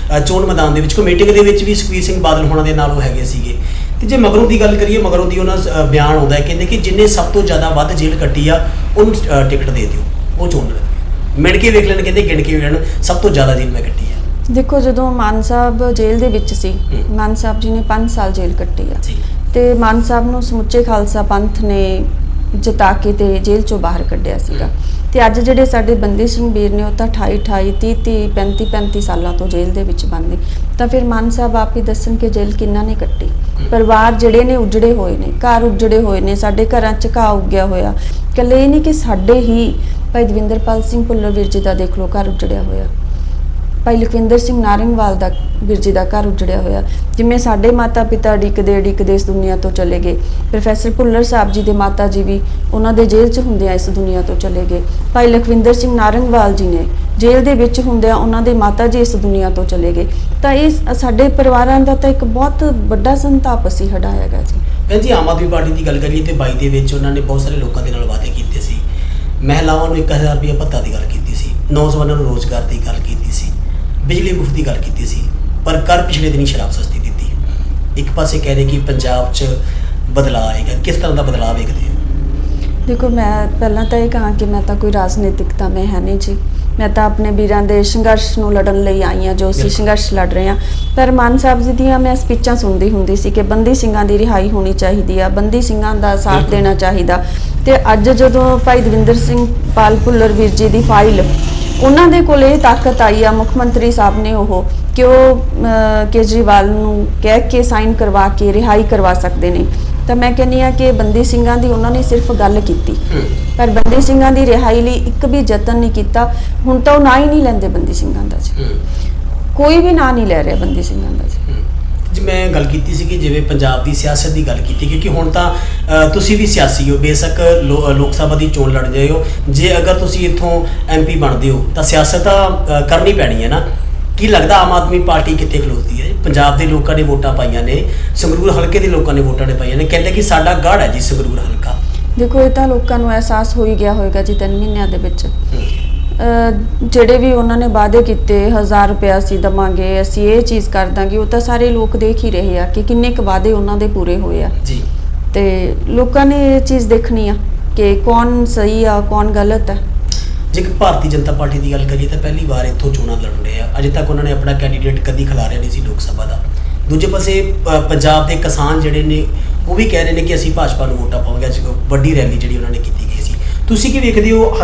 B: ਚੋਣ ਮੈਦਾਨ ਦੇ ਵਿੱਚ ਕੋਈ ਮੀਟਿੰਗ ਦੇ ਵਿੱਚ ਵੀ ਸੁਖਬੀਰ ਸਿੰਘ ਬਾਦਲ ਹੋਣਾ ਦੇ ਨਾਲ ਉਹ ਹੈਗੇ ਸੀਗੇ। ਤੇ ਜੇ ਮਗਰੋਂ ਦੀ ਗੱਲ ਕਰੀਏ, ਮਗਰੋਂ ਦੀ ਉਹਨਾਂ ਬਿਆਨ ਆਉਂਦਾ ਹੈ, ਕਹਿੰਦੇ ਕਿ ਜਿੰਨੇ ਸਭ ਤੋਂ ਜ਼ਿਆਦਾ ਵੱਧ ਜੇਲ੍ਹ ਕੱਟੀ ਆ ਉਹਨੂੰ ਟਿਕਟ ਦੇ ਦਿਓ, ਉਹ ਚੋਣ ਲੜਨਗੇ। ਮਿਣ ਕੇ ਵੇਖ ਲੈਣ, ਕਹਿੰਦੇ ਗਿਣ ਕੇ ਵੇਖ ਲੈਣ, ਸਭ ਤੋਂ ਜ਼ਿਆਦਾ ਜੇਲ੍ਹ ਮੈਂ ਕੱਟੀ ਆ।
A: ਦੇਖੋ, ਜਦੋਂ ਮਾਨ ਸਾਹਿਬ ਜੇਲ੍ਹ ਦੇ ਵਿੱਚ ਸੀ, ਮਾਨ ਸਾਹਿਬ ਜੀ ਨੇ 5 ਸਾਲ ਜੇਲ੍ਹ ਕੱਟੀ ਆ ਤੇ ਮਾਨ ਸਾਹਿਬ ਨੂੰ ਸਮੁੱਚੇ ਖਾਲਸਾ ਪੰਥ ਨੇ ਜਿਤਾ ਕੇ ਤੇ ਜੇਲ੍ਹ ਚੋਂ ਬਾਹਰ ਕੱਢਿਆ ਸੀਗਾ। ਤੇ ਅੱਜ ਜਿਹੜੇ ਸਾਡੇ ਬੰਦੀ ਸਿੰਘ ਵੀਰ ਨੇ ਉਹ ਤਾਂ 28 30 35 ਸਾਲਾਂ ਤੋਂ ਜੇਲ੍ਹ ਦੇ ਵਿੱਚ ਬੰਦ ਨੇ। ਤਾਂ ਫਿਰ ਮਾਨ ਸਾਹਿਬ ਆਪ ਹੀ ਦੱਸਣ ਕਿ ਜੇਲ੍ਹ ਕਿੰਨਾ ਨੇ ਕੱਟੀ। ਪਰਿਵਾਰ ਜਿਹੜੇ ਨੇ ਉਜੜੇ ਹੋਏ ਨੇ, ਘਰ ਉਜੜੇ ਹੋਏ ਨੇ, ਸਾਡੇ ਘਰਾਂ 'ਚ ਘਾਹ ਉੱਗਿਆ ਹੋਇਆ। ਇਕੱਲੇ ਇਹ ਨਹੀਂ ਕਿ ਸਾਡੇ ਹੀ ਭਾਈ ਦਵਿੰਦਰਪਾਲ ਸਿੰਘ ਭੁੱਲਰ ਵੀਰ ਜੀ ਦਾ ਦੇਖ ਲਓ ਘਰ ਉਜੜਿਆ ਹੋਇਆ, ਭਾਈ ਲਖਵਿੰਦਰ ਸਿੰਘ ਨਾਰੰਗਵਾਲ ਦਾ ਵੀਰ ਜੀ ਦਾ ਘਰ ਉਜੜਿਆ ਹੋਇਆ। ਜਿਵੇਂ ਸਾਡੇ ਮਾਤਾ ਪਿਤਾ ਡਿੱਕਦੇ ਇਸ ਦੁਨੀਆ ਤੋਂ ਚਲੇ ਗਏ, ਪ੍ਰੋਫੈਸਰ ਭੁੱਲਰ ਸਾਹਿਬ ਜੀ ਦੇ ਮਾਤਾ ਜੀ ਵੀ ਉਹਨਾਂ ਦੇ ਜੇਲ੍ਹ 'ਚ ਹੁੰਦਿਆਂ ਇਸ ਦੁਨੀਆ ਤੋਂ ਚਲੇ ਗਏ। ਭਾਈ ਲਖਵਿੰਦਰ ਸਿੰਘ ਨਾਰੰਗਵਾਲ ਜੀ ਨੇ ਜੇਲ੍ਹ ਦੇ ਵਿੱਚ ਹੁੰਦਿਆਂ ਉਹਨਾਂ ਦੇ ਮਾਤਾ ਜੀ ਇਸ ਦੁਨੀਆ ਤੋਂ ਚਲੇ ਗਏ। ਤਾਂ ਇਹ ਸਾਡੇ ਪਰਿਵਾਰਾਂ ਦਾ ਤਾਂ ਇੱਕ ਬਹੁਤ ਵੱਡਾ ਸੰਤਾਪ ਅਸੀਂ ਹਟਾਇਆਗਾ ਜੀ।
B: ਭੈਣ ਜੀ, ਆਮ ਆਦਮੀ ਪਾਰਟੀ ਦੀ ਗੱਲ ਕਰੀਏ ਤੇ 22 ਦੇ ਵਿੱਚ ਉਹਨਾਂ ਨੇ ਬਹੁਤ ਸਾਰੇ ਲੋਕਾਂ ਦੇ ਨਾਲ ਵਾਅਦੇ ਕੀਤੇ ਸੀ। ਮਹਿਲਾਵਾਂ ਨੂੰ 1000 ਰੁਪਏ ਭੱਤਾ ਦੀ ਗੱਲ ਕੀਤੀ ਸੀ, ਨੌਜਵਾਨਾਂ ਨੂੰ ਰੋਜ਼ਗਾਰ ਦੀ ਗੱਲ ਕੀਤੀ ਸੀ, ਬਿਜਲੀ ਮੁਫਤ ਦੀ ਗੱਲ ਕੀਤੀ ਸੀ, ਪਰ ਕਰ ਪਿਛਲੇ ਦਿਨੀ ਸ਼ਰਾਬ ਸਸਤੀ ਦਿੱਤੀ। ਇੱਕ ਪਾਸੇ ਕਹਿ ਰਹੇ ਕਿ ਪੰਜਾਬ 'ਚ ਬਦਲਾਅ ਆਏਗਾ, ਕਿਸ ਤਰ੍ਹਾਂ ਦਾ ਬਦਲਾਅ ਵੇਖਦੇ ਹੋ?
A: ਦੇਖੋ, ਮੈਂ ਪਹਿਲਾਂ ਤਾਂ ਇਹ ਕਹਾਂ ਕਿ ਮੈਂ ਤਾਂ ਕੋਈ ਰਾਜਨੀਤਿਕਤਾ ਮੈਂ ਹੈ ਨਹੀਂ ਜੀ। ਮੈਂ ਤਾਂ ਆਪਣੇ ਵੀਰਾਂ ਦੇ ਸੰਘਰਸ਼ ਨੂੰ ਲੜਨ ਲਈ ਆਈ ਹਾਂ, ਜੋ ਅਸੀਂ ਸੰਘਰਸ਼ ਲੜ ਰਹੇ ਹਾਂ। ਪਰ ਮਾਨ ਸਾਹਿਬ ਜੀ ਦੀਆਂ ਮੈਂ ਸਪੀਚਾਂ ਸੁਣਦੀ ਹੁੰਦੀ ਸੀ ਕਿ ਬੰਦੀ ਸਿੰਘਾਂ ਦੀ ਰਿਹਾਈ ਹੋਣੀ ਚਾਹੀਦੀ ਆ, ਬੰਦੀ ਸਿੰਘਾਂ ਦਾ ਸਾਥ ਦੇਣਾ ਚਾਹੀਦਾ। ਤੇ ਅੱਜ ਜਦੋਂ ਭਾਈ ਦਵਿੰਦਰ ਸਿੰਘ ਪਾਲ ਭੁੱਲਰ ਵੀਰ ਜੀ ਦੀ ਫਾਈਲ ਉਹਨਾਂ ਦੇ ਕੋਲ ਇਹ ਤਾਕਤ ਆਈ ਆ, ਮੁੱਖ ਮੰਤਰੀ ਸਾਹਿਬ ਨੇ ਉਹ ਕਿ ਉਹ ਕੇਜਰੀਵਾਲ ਨੂੰ ਕਹਿ ਕੇ ਸਾਈਨ ਕਰਵਾ ਕੇ ਰਿਹਾਈ ਕਰਵਾ ਸਕਦੇ ਨੇ। ਤਾਂ ਮੈਂ ਕਹਿੰਦੀ ਹਾਂ ਕਿ ਬੰਦੀ ਸਿੰਘਾਂ ਦੀ ਉਹਨਾਂ ਨੇ ਸਿਰਫ ਗੱਲ ਕੀਤੀ, ਪਰ ਬੰਦੀ ਸਿੰਘਾਂ ਦੀ ਰਿਹਾਈ ਲਈ ਇੱਕ ਵੀ ਯਤਨ ਨਹੀਂ ਕੀਤਾ। ਹੁਣ ਤਾਂ ਉਹ ਨਾ ਹੀ ਨਹੀਂ ਲੈਂਦੇ ਬੰਦੀ ਸਿੰਘਾਂ ਦਾ ਜੀ। ਕੋਈ ਵੀ ਨਾਂ ਨਹੀਂ ਲੈ ਰਿਹਾ ਬੰਦੀ ਸਿੰਘਾਂ ਦਾ ਜੀ।
B: ਜੀ ਮੈਂ ਗੱਲ ਕੀਤੀ ਸੀ ਕਿ ਜਿਵੇਂ ਪੰਜਾਬ ਦੀ ਸਿਆਸਤ ਦੀ ਗੱਲ ਕੀਤੀ, ਕਿਉਂਕਿ ਹੁਣ ਤਾਂ ਤੁਸੀਂ ਵੀ ਸਿਆਸੀ ਹੋ, ਬੇਸ਼ੱਕ ਲੋਕ ਸਭਾ ਦੀ ਚੋਣ ਲੜ ਰਹੇ ਹੋ, ਜੇ ਅਗਰ ਤੁਸੀਂ ਇੱਥੋਂ MP ਬਣਦੇ ਹੋ ਤਾਂ ਸਿਆਸਤ ਤਾਂ ਕਰਨੀ ਪੈਣੀ ਹੈ ਨਾ। ਕੀ ਲੱਗਦਾ ਆਮ ਆਦਮੀ ਪਾਰਟੀ ਕਿੱਥੇ ਖਲੋਤੀ ਹੈ? ਪੰਜਾਬ ਦੇ ਲੋਕਾਂ ਨੇ ਵੋਟਾਂ ਪਾਈਆਂ ਨੇ, ਸੰਗਰੂਰ ਹਲਕੇ ਦੇ ਲੋਕਾਂ ਨੇ ਵੋਟਾਂ ਨੇ ਪਾਈਆਂ ਨੇ, ਕਹਿੰਦੇ ਕਿ ਸਾਡਾ ਗੜ੍ਹ ਹੈ ਜੀ ਸੰਗਰੂਰ ਹਲਕਾ।
A: ਦੇਖੋ ਇਹ ਤਾਂ ਲੋਕਾਂ ਨੂੰ ਅਹਿਸਾਸ ਹੋ ਹੀ ਗਿਆ ਹੋਵੇਗਾ ਜੀ 3 ਮਹੀਨਿਆਂ ਦੇ ਵਿੱਚ। ਜਿਹੜੇ ਵੀ ਉਹਨਾਂ ਨੇ ਵਾਅਦੇ ਕੀਤੇ, 1000 ਰੁਪਇਆ ਅਸੀਂ ਦੇਵਾਂਗੇ, ਅਸੀਂ ਇਹ ਚੀਜ਼ ਕਰ ਦਾਂਗੇ, ਉਹ ਤਾਂ ਸਾਰੇ ਲੋਕ ਦੇਖ ਹੀ ਰਹੇ ਆ ਕਿ ਕਿੰਨੇ ਕੁ ਵਾਅਦੇ ਉਹਨਾਂ ਦੇ ਪੂਰੇ ਹੋਏ ਆ
B: ਜੀ।
A: ਤੇ ਲੋਕਾਂ ਨੇ ਇਹ ਚੀਜ਼ ਦੇਖਣੀ ਆ ਕਿ ਕੌਣ ਸਹੀ ਆ ਕੌਣ ਗਲਤ ਹੈ।
B: ਜੇਕਰ ਭਾਰਤੀ ਜਨਤਾ ਪਾਰਟੀ ਦੀ ਗੱਲ ਕਰੀਏ ਤਾਂ ਪਹਿਲੀ ਵਾਰ ਇੱਥੋਂ ਚੋਣਾਂ ਲੜ ਰਹੇ ਆ। ਅਜੇ ਤੱਕ ਉਹਨਾਂ ਨੇ ਆਪਣਾ ਕੈਂਡੀਡੇਟ ਕਦੀ ਖਿਲਾਰਿਆ ਨਹੀਂ ਸੀ ਲੋਕ ਸਭਾ ਦਾ। ਦੂਜੇ ਪਾਸੇ ਪੰਜਾਬ ਦੇ ਕਿਸਾਨ ਜਿਹੜੇ ਨੇ ਉਹ ਵੀ ਕਹਿ ਰਹੇ ਨੇ ਕਿ ਅਸੀਂ ਭਾਜਪਾ ਨੂੰ ਵੋਟਾਂ ਪਾਵਾਂਗੇ। ਅੱਜ ਵੱਡੀ ਰੈਲੀ ਜਿਹੜੀ ਉਹਨਾਂ ਨੇ ਕੀਤੀ ਗਈ ਸੀ, ਤੁਸੀਂ ਕੀ ਵੇਖਦੇ ਹੋ?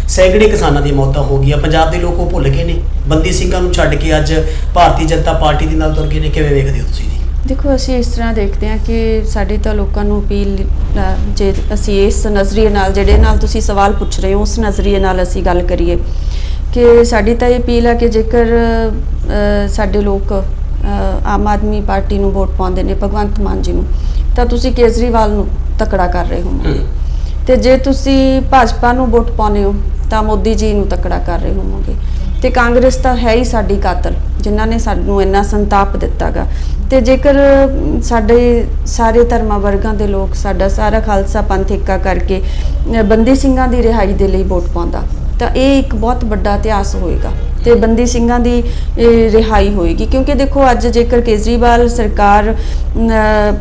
B: ਸੈਂਕੜੇ ਕਿਸਾਨਾਂ ਦੀਆਂ ਮੌਤਾਂ ਹੋ ਗਈਆਂ, ਪੰਜਾਬ ਦੇ ਲੋਕ ਉਹ ਭੁੱਲ ਗਏ ਨੇ, ਬੰਦੀ ਸਿੰਘਾਂ ਨੂੰ ਛੱਡ ਕੇ ਅੱਜ ਭਾਰਤੀ ਜਨਤਾ ਪਾਰਟੀ ਦੇ ਨਾਲ ਤੁਰ ਗਏ ਨੇ। ਕਿਵੇਂ ਵੇਖਦੇ ਹੋ ਤੁਸੀਂ ਜੀ?
A: ਦੇਖੋ ਅਸੀਂ ਇਸ ਤਰ੍ਹਾਂ ਦੇਖਦੇ ਹਾਂ ਕਿ ਸਾਡੀ ਤਾਂ ਲੋਕਾਂ ਨੂੰ ਅਪੀਲ, ਜੇ ਅਸੀਂ ਇਸ ਨਜ਼ਰੀਏ ਨਾਲ, ਜਿਹੜੇ ਨਾਲ ਤੁਸੀਂ ਸਵਾਲ ਪੁੱਛ ਰਹੇ ਹੋ ਉਸ ਨਜ਼ਰੀਏ ਨਾਲ ਅਸੀਂ ਗੱਲ ਕਰੀਏ ਕਿ ਸਾਡੀ ਤਾਂ ਇਹ ਅਪੀਲ ਹੈ ਕਿ ਜੇਕਰ ਸਾਡੇ ਲੋਕ ਆਮ ਆਦਮੀ ਪਾਰਟੀ ਨੂੰ ਵੋਟ ਪਾਉਂਦੇ ਨੇ, ਭਗਵੰਤ ਮਾਨ ਜੀ ਨੂੰ, ਤਾਂ ਤੁਸੀਂ ਕੇਜਰੀਵਾਲ ਨੂੰ ਤਕੜਾ ਕਰ ਰਹੇ ਹੋ, ਤੇ ਜੇ ਤੁਸੀਂ ਭਾਜਪਾ ਨੂੰ ਵੋਟ ਪਾਉਂਦੇ ਹੋ ਤਾਂ ਮੋਦੀ ਜੀ ਨੂੰ ਤਕੜਾ ਕਰ ਰਹੇ ਹੋਵੋਗੇ। ਤੇ ਕਾਂਗਰਸ ਤਾਂ ਹੈ ਹੀ ਸਾਡੀ ਕਾਤਲ, ਜਿਨ੍ਹਾਂ ਨੇ ਸਾਨੂੰ ਇੰਨਾ ਸੰਤਾਪ ਦਿੱਤਾਗਾ। ਤੇ ਜੇਕਰ ਸਾਡੇ ਸਾਰੇ ਧਰਮਾਂ ਵਰਗਾਂ ਦੇ ਲੋਕ, ਸਾਡਾ ਸਾਰਾ ਖਾਲਸਾ ਪੰਥ ਏਕਾ ਕਰਕੇ ਬੰਦੀ ਸਿੰਘਾਂ ਦੀ ਰਿਹਾਈ ਦੇ ਲਈ ਵੋਟ ਪਾਉਂਦਾ ਤਾਂ ਇਹ ਇੱਕ ਬਹੁਤ ਵੱਡਾ ਇਤਿਹਾਸ ਹੋਏਗਾ ਤੇ ਬੰਦੀ ਸਿੰਘਾਂ ਦੀ ਰਿਹਾਈ ਹੋਏਗੀ। ਕਿਉਂਕਿ ਦੇਖੋ ਅੱਜ ਜੇਕਰ ਕੇਜਰੀਵਾਲ ਸਰਕਾਰ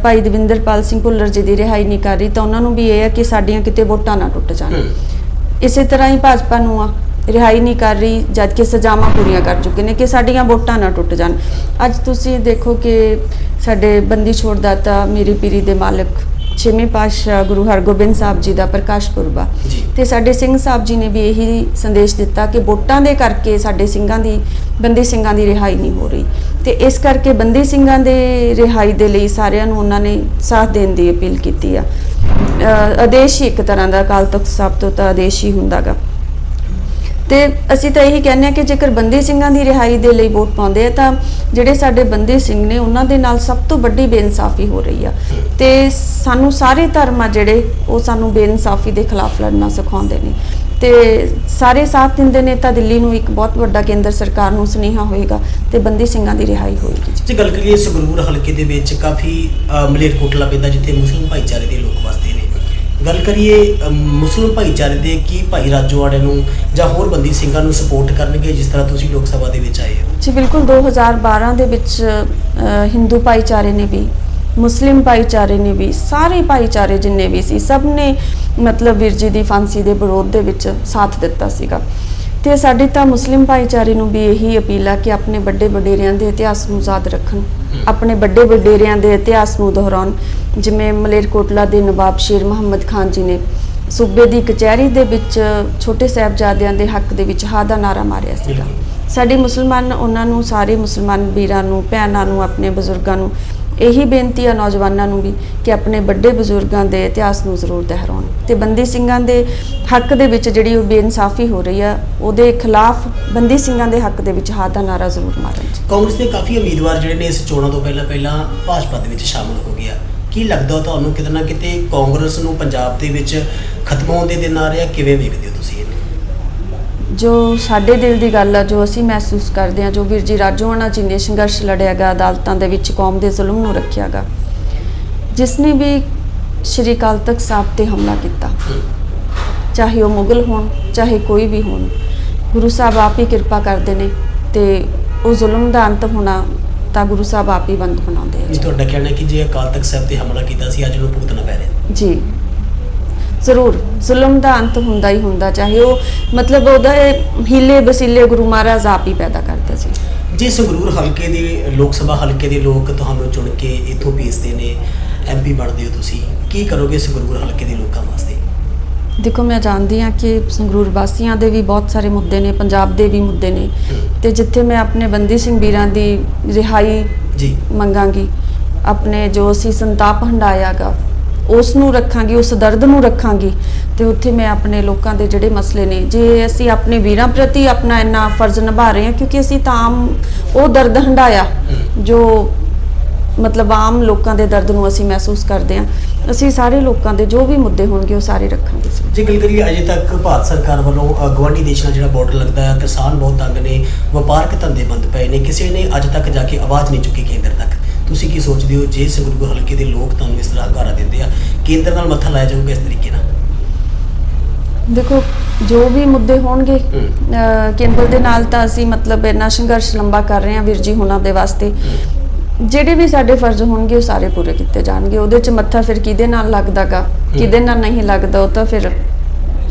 A: ਭਾਈ ਦਵਿੰਦਰਪਾਲ ਸਿੰਘ ਭੁੱਲਰ ਜੀ ਦੀ ਰਿਹਾਈ ਨਹੀਂ ਕਰ ਰਹੀ ਤਾਂ ਉਹਨਾਂ ਨੂੰ ਵੀ ਇਹ ਹੈ ਕਿ ਸਾਡੀਆਂ ਕਿਤੇ ਵੋਟਾਂ ਨਾ ਟੁੱਟ ਜਾਣ। ਇਸੇ ਤਰ੍ਹਾਂ ਹੀ ਭਾਜਪਾ ਨੂੰ ਰਿਹਾਈ ਨਹੀਂ ਕਰ ਰਹੀ ਜਦ ਕਿ ਸਜ਼ਾਵਾਂ ਪੂਰੀਆਂ ਕਰ ਚੁੱਕੇ ਨੇ ਕਿ ਸਾਡੀਆਂ ਵੋਟਾਂ ਨਾ ਟੁੱਟ ਜਾਣ। ਅੱਜ ਤੁਸੀਂ ਦੇਖੋ ਕਿ ਸਾਡੇ ਬੰਦੀ ਛੋੜ ਦਾਤਾ ਮੇਰੀ ਪੀਰੀ ਦੇ ਮਾਲਕ 6ਵੇਂ ਪਾਤਸ਼ਾਹ ਗੁਰੂ ਹਰਗੋਬਿੰਦ ਸਾਹਿਬ ਜੀ ਦਾ ਪ੍ਰਕਾਸ਼ ਪੁਰਬ ਆ ਤੇ ਸਾਡੇ ਸਿੰਘ ਸਾਹਿਬ ਜੀ ਨੇ ਵੀ ਇਹੀ ਸੰਦੇਸ਼ ਦਿੱਤਾ ਕਿ ਵੋਟਾਂ ਦੇ ਕਰਕੇ ਸਾਡੇ ਸਿੰਘਾਂ ਦੀ, ਬੰਦੀ ਸਿੰਘਾਂ ਦੀ ਰਿਹਾਈ ਨਹੀਂ ਹੋ ਰਹੀ। ਤੇ ਇਸ ਕਰਕੇ ਬੰਦੀ ਸਿੰਘਾਂ ਦੇ ਰਿਹਾਈ ਦੇ ਲਈ ਸਾਰਿਆਂ ਨੂੰ ਉਹਨਾਂ ਨੇ ਸਾਥ ਦੇਣ ਦੀ ਅਪੀਲ ਕੀਤੀ ਆ। ਆਦੇਸ਼ ਹੀ ਇੱਕ ਤਰ੍ਹਾਂ ਦਾ ਅਕਾਲ ਤਖਤ ਸਾਹਿਬ ਤੋਂ ਤਾਂ ਆਦੇਸ਼ ਹੀ ਹੁੰਦਾਗਾ। ਤੇ ਅਸੀਂ ਤਾਂ ਇਹੀ ਕਹਿੰਦੇ ਹਾਂ ਕਿ ਜੇਕਰ ਬੰਦੀ ਸਿੰਘਾਂ ਦੀ ਰਿਹਾਈ ਦੇ ਲਈ ਵੋਟ ਪਾਉਂਦੇ ਆ ਤਾਂ ਜਿਹੜੇ ਸਾਡੇ ਬੰਦੀ ਸਿੰਘ ਨੇ ਉਹਨਾਂ ਦੇ ਨਾਲ ਸਭ ਤੋਂ ਵੱਡੀ ਬੇਇਨਸਾਫੀ ਹੋ ਰਹੀ ਆ। ਤੇ ਸਾਨੂੰ ਸਾਰੇ ਧਰਮ ਆ ਜਿਹੜੇ ਉਹ ਸਾਨੂੰ ਬੇਇਨਸਾਫੀ ਦੇ ਖਿਲਾਫ ਲੜਨਾ ਸਿਖਾਉਂਦੇ ਨੇ ਤੇ ਸਾਰੇ ਸਾਥ ਦਿੰਦੇ ਨੇ ਤਾਂ ਦਿੱਲੀ ਨੂੰ ਇੱਕ ਬਹੁਤ ਵੱਡਾ ਕੇਂਦਰ ਸਰਕਾਰ ਨੂੰ ਸੁਨੇਹਾ ਹੋਏਗਾ ਤੇ ਬੰਦੀ ਸਿੰਘਾਂ ਦੀ ਰਿਹਾਈ ਹੋਏਗੀ।
B: ਜੇ ਗੱਲ ਕਰੀਏ ਸੰਗਰੂਰ ਹਲਕੇ ਦੇ ਵਿੱਚ ਕਾਫੀ ਮਲੇਰਕੋਟਲਾ ਪੈਂਦਾ ਜਿੱਥੇ ਮੁਸਲਿਮ ਭਾਈਚਾਰੇ ਦੇ ਲੋਕ ਵਸਦੇ ਨੇ। ਗੱਲ ਕਰੀਏ ਮੁਸਲਿਮ ਭਾਈਚਾਰੇ ਦੇ ਕੀ ਭਾਈ ਰਾਜੋਆੜੇ ਨੂੰ ਜਾਂ ਹੋਰ ਬੰਦੀ ਸਿੰਘਾਂ ਨੂੰ ਸਪੋਰਟ ਕਰਨਗੇ ਜਿਸ ਤਰ੍ਹਾਂ ਤੁਸੀਂ ਲੋਕ ਸਭਾ ਦੇ ਵਿੱਚ ਆਏ ਹੋ?
A: ਜੀ ਬਿਲਕੁਲ। 2012 ਦੇ ਵਿੱਚ ਹਿੰਦੂ ਭਾਈਚਾਰੇ ਨੇ ਵੀ, ਮੁਸਲਿਮ ਭਾਈਚਾਰੇ ਨੇ ਵੀ, ਸਾਰੇ ਭਾਈਚਾਰੇ ਜਿੰਨੇ ਵੀ ਸੀ ਸਭ ਨੇ ਮਤਲਬ ਵੀਰ ਜੀ ਦੀ ਫਾਂਸੀ ਦੇ ਵਿਰੋਧ ਦੇ ਵਿੱਚ ਸਾਥ ਦਿੱਤਾ ਸੀਗਾ। ਤੇ ਸਾਡੀ ਤਾਂ ਮੁਸਲਿਮ ਭਾਈਚਾਰੇ ਨੂੰ ਵੀ ਇਹੀ ਅਪੀਲ ਆ ਕਿ ਆਪਣੇ ਵੱਡੇ ਵਡੇਰਿਆਂ ਦੇ ਇਤਿਹਾਸ ਨੂੰ ਯਾਦ ਰੱਖਣ, ਆਪਣੇ ਵੱਡੇ ਵਡੇਰਿਆਂ ਦੇ ਇਤਿਹਾਸ ਨੂੰ ਦੁਹਰਾਉਣ। ਜਿਵੇਂ ਮਲੇਰਕੋਟਲਾ ਦੇ ਨਵਾਬ ਸ਼ੇਰ ਮੁਹੰਮਦ ਖਾਨ ਜੀ ਨੇ ਸੂਬੇ ਦੀ ਕਚਹਿਰੀ ਦੇ ਵਿੱਚ ਛੋਟੇ ਸਾਹਿਬਜ਼ਾਦਿਆਂ ਦੇ ਹੱਕ ਦੇ ਵਿੱਚ ਹਾਂ ਦਾ ਨਾਰਾ ਮਾਰਿਆ ਸੀਗਾ। ਸਾਡੇ ਮੁਸਲਮਾਨ, ਉਹਨਾਂ ਨੂੰ, ਸਾਰੇ ਮੁਸਲਮਾਨ ਵੀਰਾਂ ਨੂੰ, ਭੈਣਾਂ ਨੂੰ, ਆਪਣੇ ਬਜ਼ੁਰਗਾਂ ਨੂੰ ਇਹੀ ਬੇਨਤੀ ਆ, ਨੌਜਵਾਨਾਂ ਨੂੰ ਵੀ, ਕਿ ਆਪਣੇ ਵੱਡੇ ਬਜ਼ੁਰਗਾਂ ਦੇ ਇਤਿਹਾਸ ਨੂੰ ਜ਼ਰੂਰ ਦੁਹਰਾਉਣ ਤੇ ਬੰਦੀ ਸਿੰਘਾਂ ਦੇ ਹੱਕ ਦੇ ਵਿੱਚ ਜਿਹੜੀ ਉਹ ਬੇਇਨਸਾਫੀ ਹੋ ਰਹੀ ਆ ਉਹਦੇ ਖਿਲਾਫ ਬੰਦੀ ਸਿੰਘਾਂ ਦੇ ਹੱਕ ਦੇ ਵਿੱਚ ਹਾਂ ਦਾ ਨਾਰਾ ਜ਼ਰੂਰ ਮਾਰਨ।
B: ਕਾਂਗਰਸ ਦੇ ਕਾਫੀ ਉਮੀਦਵਾਰ ਜਿਹੜੇ ਨੇ ਇਸ ਚੋਣਾਂ ਤੋਂ ਪਹਿਲਾਂ ਭਾਜਪਾ ਦੇ ਵਿੱਚ ਸ਼ਾਮਲ ਹੋ ਗਿਆ। ਕੀ ਲੱਗਦਾ ਤੁਹਾਨੂੰ ਕਿਤੇ ਨਾ ਕਿਤੇ ਕਾਂਗਰਸ ਨੂੰ ਪੰਜਾਬ ਦੇ ਵਿੱਚ ਖਤਮ ਹੋਣ ਦੇ ਦਿਨ ਆ ਰਿਹਾ? ਕਿਵੇਂ ਵੇਖਦੇ ਹੋ ਤੁਸੀਂ ਇਹਨੂੰ?
A: ਜੋ ਸਾਡੇ ਦਿਲ ਦੀ ਗੱਲ ਆ, ਜੋ ਅਸੀਂ ਮਹਿਸੂਸ ਕਰਦੇ ਹਾਂ, ਜੋ ਵੀਰ ਜੀ ਰਾਜੋਆਣਾ ਜੀ ਨੇ ਸੰਘਰਸ਼ ਲੜਿਆਗਾ, ਅਦਾਲਤਾਂ ਦੇ ਵਿੱਚ ਕੌਮ ਦੇ ਜ਼ੁਲਮ ਨੂੰ ਰੱਖਿਆਗਾ, ਜਿਸ ਨੇ ਵੀ ਸ਼੍ਰੀ ਅਕਾਲ ਤਖਤ ਸਾਹਿਬ ਤੇ ਹਮਲਾ ਕੀਤਾ, ਚਾਹੇ ਉਹ ਮੁਗਲ ਹੋਣ ਚਾਹੇ ਕੋਈ ਵੀ ਹੋਣ, ਗੁਰੂ ਸਾਹਿਬ ਆਪ ਹੀ ਕਿਰਪਾ ਕਰਦੇ ਨੇ ਤੇ ਉਹ ਜ਼ੁਲਮ ਦਾ ਅੰਤ ਹੋਣਾ ਤਾਂ ਗੁਰੂ ਸਾਹਿਬ ਆਪ ਹੀ ਬੰਦ ਬਣਾਉਂਦੇ ਆ।
B: ਜੀ ਤੁਹਾਡਾ ਕਹਿਣਾ ਹੈ ਕਿ ਜੇ ਅਕਾਲ ਤਖਤ ਸਾਹਿਬ ਤੇ ਹਮਲਾ ਕੀਤਾ ਸੀ ਅੱਜ ਉਹਨੂੰ ਭੁਗਤਣਾ ਪੈ ਰਿਹਾ?
A: ਜੀ ਜ਼ਰੂਰ, ਜ਼ੁਲਮ ਦਾ ਅੰਤ ਹੁੰਦਾ ਹੀ ਹੁੰਦਾ, ਚਾਹੇ ਉਹ ਮਤਲਬ ਉਹਦਾ ਹੀਲੇ ਵਸੀਲੇ ਗੁਰੂ ਮਹਾਰਾਜ ਆਪ ਹੀ ਪੈਦਾ ਕਰਦੇ ਸੀ।
B: ਜੇ ਸੰਗਰੂਰ ਹਲਕੇ ਦੇ, ਲੋਕ ਸਭਾ ਹਲਕੇ ਦੇ ਲੋਕ ਤੁਹਾਨੂੰ ਚੁਣ ਕੇ ਇੱਥੋਂ ਭੇਜਦੇ ਨੇ, MP ਬਣਦੇ ਹੋ ਤੁਸੀਂ, ਕੀ ਕਰੋਗੇ ਸੰਗਰੂਰ ਹਲਕੇ ਦੇ ਲੋਕਾਂ ਵਾਸਤੇ?
A: ਦੇਖੋ ਮੈਂ ਜਾਣਦੀ ਹਾਂ ਕਿ ਸੰਗਰੂਰ ਵਾਸੀਆਂ ਦੇ ਵੀ ਬਹੁਤ ਸਾਰੇ ਮੁੱਦੇ ਨੇ, ਪੰਜਾਬ ਦੇ ਵੀ ਮੁੱਦੇ ਨੇ ਤੇ ਜਿੱਥੇ ਮੈਂ ਆਪਣੇ ਬੰਦੀ ਸਿੰਘ ਵੀਰਾਂ ਦੀ ਰਿਹਾਈ
B: ਜੀ
A: ਮੰਗਾਂਗੀ, ਆਪਣੇ ਜੋ ਅਸੀਂ ਸੰਤਾਪ ਹੰਡਾਇਆਗਾ ਉਸ ਨੂੰ ਰੱਖਾਂਗੀ, ਉਸ ਦਰਦ ਨੂੰ ਰੱਖਾਂਗੀ ਤੇ ਉੱਥੇ ਮੈਂ ਆਪਣੇ ਲੋਕਾਂ ਦੇ ਜਿਹੜੇ ਮਸਲੇ ਨੇ, ਜੇ ਅਸੀਂ ਆਪਣੇ ਵੀਰਾਂ ਪ੍ਰਤੀ ਆਪਣਾ ਇੰਨਾ ਫਰਜ਼ ਨਿਭਾ ਰਹੇ ਹਾਂ ਕਿਉਂਕਿ ਅਸੀਂ ਤਾਂ ਆਮ ਉਹ ਦਰਦ ਹੰਢਾਇਆ ਜੋ ਮਤਲਬ ਆਮ ਲੋਕਾਂ ਦੇ ਦਰਦ ਨੂੰ ਅਸੀਂ ਮਹਿਸੂਸ ਕਰਦੇ ਹਾਂ। ਅਸੀਂ ਸਾਰੇ ਲੋਕਾਂ ਦੇ ਜੋ ਵੀ ਮੁੱਦੇ ਹੋਣਗੇ ਉਹ ਸਾਰੇ ਰੱਖਾਂਗੇ।
B: ਜੇ ਗੱਲ ਕਰੀਏ ਅਜੇ ਤੱਕ ਭਾਰਤ ਸਰਕਾਰ ਵੱਲੋਂ ਗਵਾਂਢੀ ਦੇਸ਼ ਨਾਲ ਜਿਹੜਾ ਬਾਰਡਰ ਲੱਗਦਾ ਹੈ, ਕਿਸਾਨ ਬਹੁਤ ਤੰਗ ਨੇ, ਵਪਾਰਕ ਧੰਦੇ ਬੰਦ ਪਏ ਨੇ, ਕਿਸੇ ਨੇ ਅੱਜ ਤੱਕ ਜਾ ਕੇ ਆਵਾਜ਼ ਨਹੀਂ ਚੁੱਕੀ ਕੇਂਦਰ ਤੱਕ। ਤੁਸੀਂ ਕੀ ਸੋਚਦੇ ਹੋ ਜੇ ਸੰਗਰੂਰ ਹਲਕੇ ਦੇ ਲੋਕ ਤੁਹਾਨੂੰ ਇਸ ਤਰ੍ਹਾਂ ਹੰਗਾਰਾ ਦਿੰਦੇ ਆ, ਕੇਂਦਰ ਨਾਲ ਮੱਥਾ ਲਾਇਆ ਜਾਊਗਾ ਇਸ ਤਰੀਕੇ ਨਾਲ?
A: ਦੇਖੋ ਜੋ ਵੀ ਮੁੱਦੇ ਹੋਣਗੇ ਕੇਂਦਰ ਦੇ ਨਾਲ ਤਾਂ ਅਸੀਂ ਮਤਲਬ ਇੰਨਾ ਸੰਘਰਸ਼ ਲੰਬਾ ਕਰ ਰਹੇ ਹਾਂ ਵੀਰ ਜੀ ਹੁਣਾਂ ਦੇ ਵਾਸਤੇ। ਜਿਹੜੇ ਵੀ ਸਾਡੇ ਫਰਜ਼ ਹੋਣਗੇ ਉਹ ਸਾਰੇ ਪੂਰੇ ਕੀਤੇ ਜਾਣਗੇ। ਉਹਦੇ 'ਚ ਮੱਥਾ ਫਿਰ ਕਿਹਦੇ ਨਾਲ ਲੱਗਦਾਗਾ, ਕਿਹਦੇ ਨਾਲ ਨਹੀਂ ਲੱਗਦਾ, ਉਹ ਤਾਂ ਫਿਰ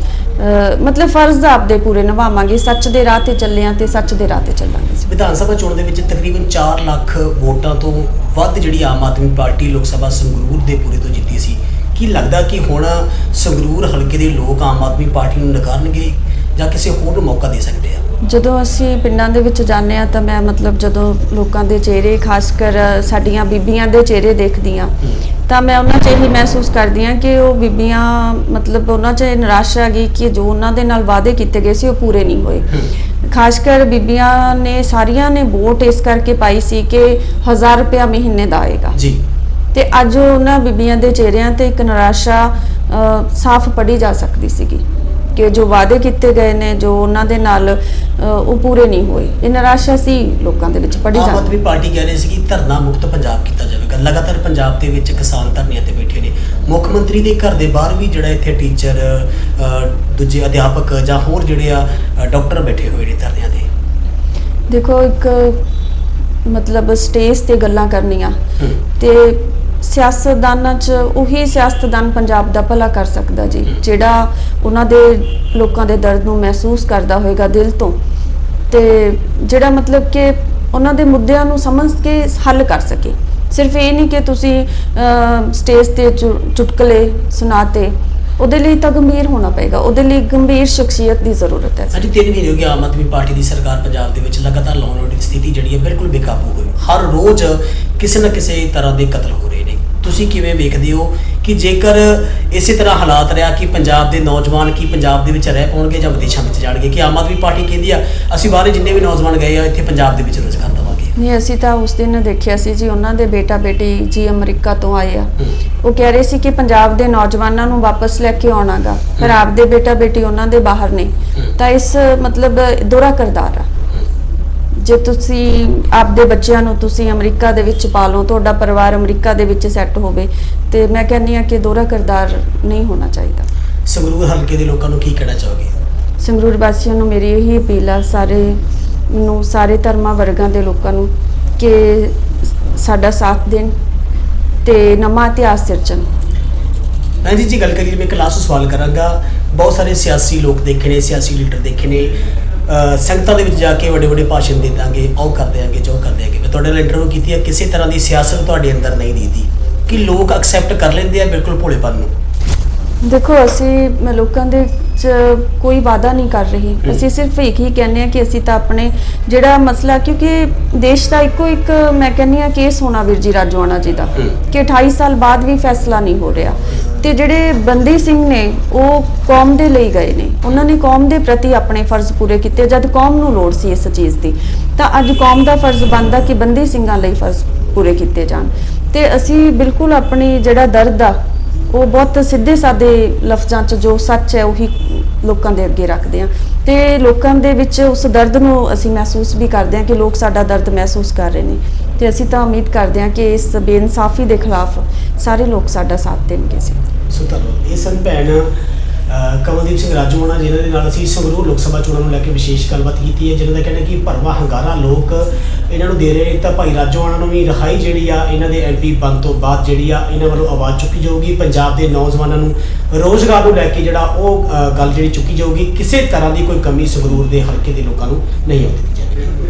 A: ਮਤਲਬ ਫਰਜ਼ ਆਪਦੇ ਪੂਰੇ ਨਿਭਾਵਾਂਗੇ। ਸੱਚ ਦੇ ਰਾਹ ਤੇ ਚੱਲੇ ਹਾਂ ਤੇ ਸੱਚ ਦੇ ਰਾਹ ਤੇ ਚੱਲਾਂਗੇ।
B: ਵਿਧਾਨ ਸਭਾ ਚੋਣ ਦੇ ਵਿੱਚ ਤਕਰੀਬਨ 4 ਲੱਖ ਵੋਟਾਂ ਤੋਂ ਵੱਧ ਜਿਹੜੀ ਆਮ ਆਦਮੀ ਪਾਰਟੀ ਲੋਕ ਸਭਾ ਸੰਗਰੂਰ ਦੇ ਪੂਰੇ ਤੋਂ ਜਿੱਤੀ ਸੀ। ਕੀ ਲੱਗਦਾ ਕਿ ਹੁਣ ਸੰਗਰੂਰ ਹਲਕੇ ਦੇ ਲੋਕ ਆਮ ਆਦਮੀ ਪਾਰਟੀ ਨੂੰ ਨਕਾਰਨਗੇ ਜਾਂ ਕਿਸੇ ਹੋਰ ਨੂੰ ਮੌਕਾ ਦੇ ਸਕਦੇ ਆ?
A: ਜਦੋਂ ਅਸੀਂ ਪਿੰਡਾਂ ਦੇ ਵਿੱਚ ਜਾਂਦੇ ਹਾਂ ਤਾਂ ਮੈਂ ਮਤਲਬ ਜਦੋਂ ਲੋਕਾਂ ਦੇ ਚਿਹਰੇ, ਖਾਸ ਕਰ ਸਾਡੀਆਂ ਬੀਬੀਆਂ ਦੇ ਚਿਹਰੇ ਦੇਖਦੀ ਹਾਂ ਤਾਂ ਮੈਂ ਉਹਨਾਂ 'ਚ ਇਹੀ ਮਹਿਸੂਸ ਕਰਦੀ ਹਾਂ ਕਿ ਉਹ ਬੀਬੀਆਂ ਮਤਲਬ ਉਹਨਾਂ 'ਚ ਨਿਰਾਸ਼ਾ ਹੈਗੀ ਕਿ ਜੋ ਉਹਨਾਂ ਦੇ ਨਾਲ ਵਾਅਦੇ ਕੀਤੇ ਗਏ ਸੀ ਉਹ ਪੂਰੇ ਨਹੀਂ ਹੋਏ। ਖਾਸ ਕਰ ਬੀਬੀਆਂ ਨੇ ਸਾਰੀਆਂ ਨੇ ਵੋਟ ਇਸ ਕਰਕੇ ਪਾਈ ਸੀ ਕਿ 1000 ਰੁਪਇਆ ਮਹੀਨੇ ਦਾ ਆਏਗਾ ਜੀ, ਤੇ ਅੱਜ ਉਹਨਾਂ ਬੀਬੀਆਂ ਦੇ ਚਿਹਰਿਆਂ ਤੇ ਇੱਕ ਨਿਰਾਸ਼ਾ ਸਾਫ਼ ਪੜ੍ਹੀ ਜਾ ਸਕਦੀ ਸੀਗੀ ਕਿ ਜੋ ਵਾਅਦੇ ਕੀਤੇ ਗਏ ਨੇ, ਜੋ ਉਹਨਾਂ ਦੇ ਨਾਲ ਉਹ ਪੂਰੇ ਨਹੀਂ ਹੋਏ। ਇਹ ਨਿਰਾਸ਼ਾ ਸੀ ਲੋਕਾਂ ਦੇ ਵਿੱਚ ਪੜ੍ਹੀ ਜਾਂਦੀ।
B: ਆਮ ਆਦਮੀ ਪਾਰਟੀ ਕਹਿ ਰਹੀ ਸੀ ਕਿ ਧਰਨਾ ਮੁਕਤ ਪੰਜਾਬ ਕੀਤਾ ਜਾਵੇਗਾ। ਲਗਾਤਾਰ ਪੰਜਾਬ ਦੇ ਵਿੱਚ ਕਿਸਾਨ ਧਰਨਿਆਂ ਤੇ ਬੈਠੇ ਨੇ। ਮੁੱਖ ਮੰਤਰੀ ਦੇ ਘਰ ਦੇ ਬਾਹਰ ਵੀ ਜਿਹੜਾ ਇੱਥੇ ਟੀਚਰ, ਦੂਜੇ ਅਧਿਆਪਕ ਜਾਂ ਹੋਰ ਜਿਹੜੇ ਆ ਡਾਕਟਰ ਬੈਠੇ ਹੋਏ ਨੇ ਧਰਨਿਆਂ ਤੇ। ਦੇਖੋ
A: ਇੱਕ ਮਤਲਬ ਸਟੇਜ ਤੇ ਗੱਲਾਂ ਕਰਨੀਆਂ ਤੇ ਸਿਆਸਤਦਾਨਾਂ 'ਚ ਉਹੀ ਸਿਆਸਤਦਾਨ ਪੰਜਾਬ ਦਾ ਭਲਾ ਕਰ ਸਕਦਾ ਜੀ, ਜਿਹੜਾ ਉਹਨਾਂ ਦੇ ਲੋਕਾਂ ਦੇ ਦਰਦ ਨੂੰ ਮਹਿਸੂਸ ਕਰਦਾ ਹੋਏਗਾ ਦਿਲ ਤੋਂ, ਤੇ ਜਿਹੜਾ ਮਤਲਬ ਕਿ ਉਹਨਾਂ ਦੇ ਮੁੱਦਿਆਂ ਨੂੰ ਸਮਝ ਕੇ ਹੱਲ ਕਰ ਸਕੇ। ਸਿਰਫ ਇਹ ਨਹੀਂ ਕਿ ਤੁਸੀਂ ਸਟੇਜ ਤੇ ਚੁਟਕਲੇ ਸੁਣਾਤੇ। ਉਹਦੇ ਲਈ ਤਾਂ ਗੰਭੀਰ ਹੋਣਾ ਪਏਗਾ, ਉਹਦੇ ਲਈ ਗੰਭੀਰ ਸ਼ਖਸੀਅਤ ਦੀ ਜ਼ਰੂਰਤ ਹੈ।
B: ਅੱਜ 3 ਮਹੀਨੇ ਹੋ ਗਏ ਆਮ ਆਦਮੀ ਪਾਰਟੀ ਦੀ ਸਰਕਾਰ ਪੰਜਾਬ ਦੇ ਵਿੱਚ ਲਗਾਤਾਰ ਲਾਅ ਐਂਡ ਆਰਡਰ ਦੀ ਸਥਿਤੀ ਜਿਹੜੀ ਹੈ ਬਿਲਕੁਲ ਬੇਕਾਬੂ ਹੋਈ। ਹਰ ਰੋਜ਼ ਕਿਸੇ ਨਾ ਕਿਸੇ ਤਰ੍ਹਾਂ ਦੇ ਕਤਲ ਹੋ ਰਹੇ ਨੇ। ਤੁਸੀਂ ਕਿਵੇਂ ਵੇਖਦੇ ਹੋ ਕਿ ਜੇਕਰ ਇਸੇ ਤਰ੍ਹਾਂ ਹਾਲਾਤ ਰਿਹਾ ਕਿ ਪੰਜਾਬ ਦੇ ਨੌਜਵਾਨ ਕੀ ਪੰਜਾਬ ਦੇ ਵਿੱਚ ਰਹਿ ਪਾਉਣਗੇ ਜਾਂ ਵਿਦੇਸ਼ਾਂ ਵਿੱਚ ਜਾਣਗੇ? ਕਿ ਆਮ ਆਦਮੀ ਪਾਰਟੀ ਕਹਿੰਦੀ ਆ ਅਸੀਂ ਬਾਹਰ ਜਿੰਨੇ ਵੀ ਨੌਜਵਾਨ ਗਏ ਆ ਇੱਥੇ ਪੰਜਾਬ ਦੇ ਵਿੱਚ ਰੁਜ਼ਗਾਰ ਦੇਵਾਂਗੇ?
A: ਨਹੀਂ, ਅਸੀਂ ਤਾਂ ਉਸ ਦਿਨ ਦੇਖਿਆ ਸੀ ਜੀ, ਉਹਨਾਂ ਦੇ ਬੇਟਾ ਬੇਟੀ ਜੀ ਅਮਰੀਕਾ ਤੋਂ ਆਏ ਆ। ਉਹ ਕਹਿ ਰਹੇ ਸੀ ਕਿ ਪੰਜਾਬ ਦੇ ਨੌਜਵਾਨਾਂ ਨੂੰ ਵਾਪਸ ਲੈ ਕੇ ਆਉਣਾਗਾ, ਪਰ ਆਪਦੇ ਬੇਟਾ ਬੇਟੀ ਉਹਨਾਂ ਦੇ ਬਾਹਰ ਨੇ। ਤਾਂ ਇਸ ਮਤਲਬ ਦੋਹਰਾ ਕਿਰਦਾਰ ਆ। ਜੇ ਤੁਸੀਂ ਆਪਦੇ ਬੱਚਿਆਂ ਨੂੰ ਤੁਸੀਂ ਅਮਰੀਕਾ ਦੇ ਵਿੱਚ ਪਾਲੋ, ਤੁਹਾਡਾ ਪਰਿਵਾਰ ਅਮਰੀਕਾ ਦੇ ਵਿੱਚ ਸੈੱਟ ਹੋਵੇ, ਤੇ ਮੈਂ ਕਹਿੰਦੀ ਆ ਕਿ ਦੋਹਰਾ ਕਿਰਦਾਰ ਨਹੀਂ ਹੋਣਾ ਚਾਹੀਦਾ।
B: ਸੰਗਰੂਰ ਹਲਕੇ ਦੇ ਲੋਕਾਂ ਨੂੰ ਕੀ ਕਹਿਣਾ ਚਾਹੋਗੇ?
A: ਸੰਗਰੂਰ ਵਾਸੀਆਂ ਨੂੰ ਮੇਰੀ ਇਹੀ ਅਪੀਲ ਆ, ਸਾਰੇ ਧਰਮਾਂ ਵਰਗਾਂ ਦੇ ਲੋਕਾਂ ਨੂੰ, ਕਿ ਸਾਡਾ ਸਾਥ ਦੇਣ ਤੇ ਨਵਾਂ ਇਤਿਹਾਸ ਸਿਰਜਣ।
B: ਮੈਂ ਜੀ ਗੱਲ ਕਰੀਏ, ਮੈਂ ਇੱਕ ਲਾਸਟ ਸਵਾਲ ਕਰਾਂਗਾ। ਬਹੁਤ ਸਾਰੇ ਸਿਆਸੀ ਲੋਕ ਦੇਖੇ ਨੇ, ਸਿਆਸੀ ਲੀਡਰ ਦੇਖੇ ਨੇ, ਸੰਗਤਾਂ ਦੇ ਵਿੱਚ ਜਾ ਕੇ ਵੱਡੇ ਵੱਡੇ ਭਾਸ਼ਣ ਦੇ ਦਾਂਗੇ, ਉਹ ਕਰ ਦਿਆਂਗੇ, ਜੋ ਕਰ ਦਿਆਂਗੇ। ਮੈਂ ਤੁਹਾਡੇ ਨਾਲ ਇੰਟਰਵਿਊ ਕੀਤੀ ਹੈ, ਕਿਸੇ ਤਰ੍ਹਾਂ ਦੀ ਸਿਆਸਤ ਤੁਹਾਡੇ ਅੰਦਰ ਨਹੀਂ ਦਿਖਦੀ ਕਿ ਲੋਕ ਐਕਸੈਪਟ ਕਰ ਲੈਂਦੇ ਆ ਬਿਲਕੁਲ ਭੋਲੇਪਨ ਨੂੰ?
A: ਦੇਖੋ, ਅਸੀਂ ਲੋਕਾਂ ਦੇ 'ਚ ਕੋਈ ਵਾਅਦਾ ਨਹੀਂ ਕਰ ਰਹੀ। ਅਸੀਂ ਸਿਰਫ ਇੱਕ ਹੀ ਕਹਿੰਦੇ ਆ ਕਿ ਅਸੀਂ ਤਾਂ ਆਪਣੇ ਜਿਹੜਾ ਮਸਲਾ, ਕਿਉਂਕਿ ਦੇਸ਼ ਦਾ ਇੱਕੋ ਇੱਕ ਮੈਂ ਕਹਿੰਦੀ ਆ ਕੇਸ ਹੋਣਾ ਵੀਰ ਜੀ ਰਾਜੋਆਣਾ ਜੀ ਦਾ, ਕਿ 28 ਸਾਲ ਬਾਅਦ ਵੀ ਫੈਸਲਾ ਨਹੀਂ ਹੋ ਰਿਹਾ। ਤੇ ਜਿਹੜੇ ਬੰਦੀ ਸਿੰਘ ਨੇ ਉਹ ਕੌਮ ਦੇ ਲਈ ਗਏ ਨੇ, ਉਹਨਾਂ ਨੇ ਕੌਮ ਦੇ ਪ੍ਰਤੀ ਆਪਣੇ ਫਰਜ਼ ਪੂਰੇ ਕੀਤੇ ਜਦ ਕੌਮ ਨੂੰ ਲੋੜ ਸੀ ਇਸ ਚੀਜ਼ ਦੀ। ਤਾਂ ਅੱਜ ਕੌਮ ਦਾ ਫਰਜ਼ ਬਣਦਾ ਕਿ ਬੰਦੀ ਸਿੰਘਾਂ ਲਈ ਫਰਜ਼ ਪੂਰੇ ਕੀਤੇ ਜਾਣ। ਤੇ ਅਸੀਂ ਬਿਲਕੁਲ ਆਪਣੀ ਜਿਹੜਾ ਦਰਦ ਆ ਉਹ ਬਹੁਤ ਸਿੱਧੇ ਸਾਦੇ ਲਫ਼ਜ਼ਾਂ 'ਚ ਜੋ ਸੱਚ ਹੈ ਉਹੀ ਲੋਕਾਂ ਦੇ ਅੱਗੇ ਰੱਖਦੇ ਹਾਂ, ਤੇ ਲੋਕਾਂ ਦੇ ਵਿੱਚ ਉਸ ਦਰਦ ਨੂੰ ਅਸੀਂ ਮਹਿਸੂਸ ਵੀ ਕਰਦੇ ਹਾਂ ਕਿ ਲੋਕ ਸਾਡਾ ਦਰਦ ਮਹਿਸੂਸ ਕਰ ਰਹੇ ਨੇ। ਤੇ ਅਸੀਂ ਤਾਂ ਉਮੀਦ ਕਰਦੇ ਹਾਂ ਕਿ ਇਸ ਬੇਇਨਸਾਫੀ ਦੇ ਖਿਲਾਫ ਸਾਰੇ ਲੋਕ ਸਾਡਾ ਸਾਥ ਦੇਣਗੇ।
B: ਸੋ ਧੰਨਵਾਦ। ਇਹ ਸਨ ਭੈਣ ਕਮਲਦੀਪ ਸਿੰਘ ਰਾਜੋਆਣਾ, ਜਿਨ੍ਹਾਂ ਦੇ ਨਾਲ ਅਸੀਂ ਸੰਗਰੂਰ ਲੋਕ ਸਭਾ ਚੋਣਾਂ ਨੂੰ ਲੈ ਕੇ ਵਿਸ਼ੇਸ਼ ਗੱਲਬਾਤ ਕੀਤੀ ਹੈ, ਜਿਨ੍ਹਾਂ ਦਾ ਕਹਿਣਾ ਕਿ ਭਰਵਾਂ ਹੰਗਾਰਾ ਲੋਕ ਇਹਨਾਂ ਨੂੰ ਦੇ ਰਹੇ। ਤਾਂ ਭਾਈ ਰਾਜੋਆਣਾ ਨੂੰ ਵੀ ਰਿਹਾਈ ਜਿਹੜੀ ਆ ਇਹਨਾਂ ਦੇ MP ਬਣ ਤੋਂ ਬਾਅਦ ਜਿਹੜੀ ਆ ਇਹਨਾਂ ਵੱਲੋਂ ਆਵਾਜ਼ ਚੁੱਕੀ ਜਾਊਗੀ। ਪੰਜਾਬ ਦੇ ਨੌਜਵਾਨਾਂ ਨੂੰ ਰੋਜ਼ਗਾਰ ਨੂੰ ਲੈ ਕੇ ਜਿਹੜਾ ਉਹ ਗੱਲ ਜਿਹੜੀ ਚੁੱਕੀ ਜਾਊਗੀ। ਕਿਸੇ ਤਰ੍ਹਾਂ ਦੀ ਕੋਈ ਕਮੀ ਸੰਗਰੂਰ ਦੇ ਹਲਕੇ ਦੇ ਲੋਕਾਂ ਨੂੰ ਨਹੀਂ ਆਉਂਦੀ ਜਾਵੇਗੀ।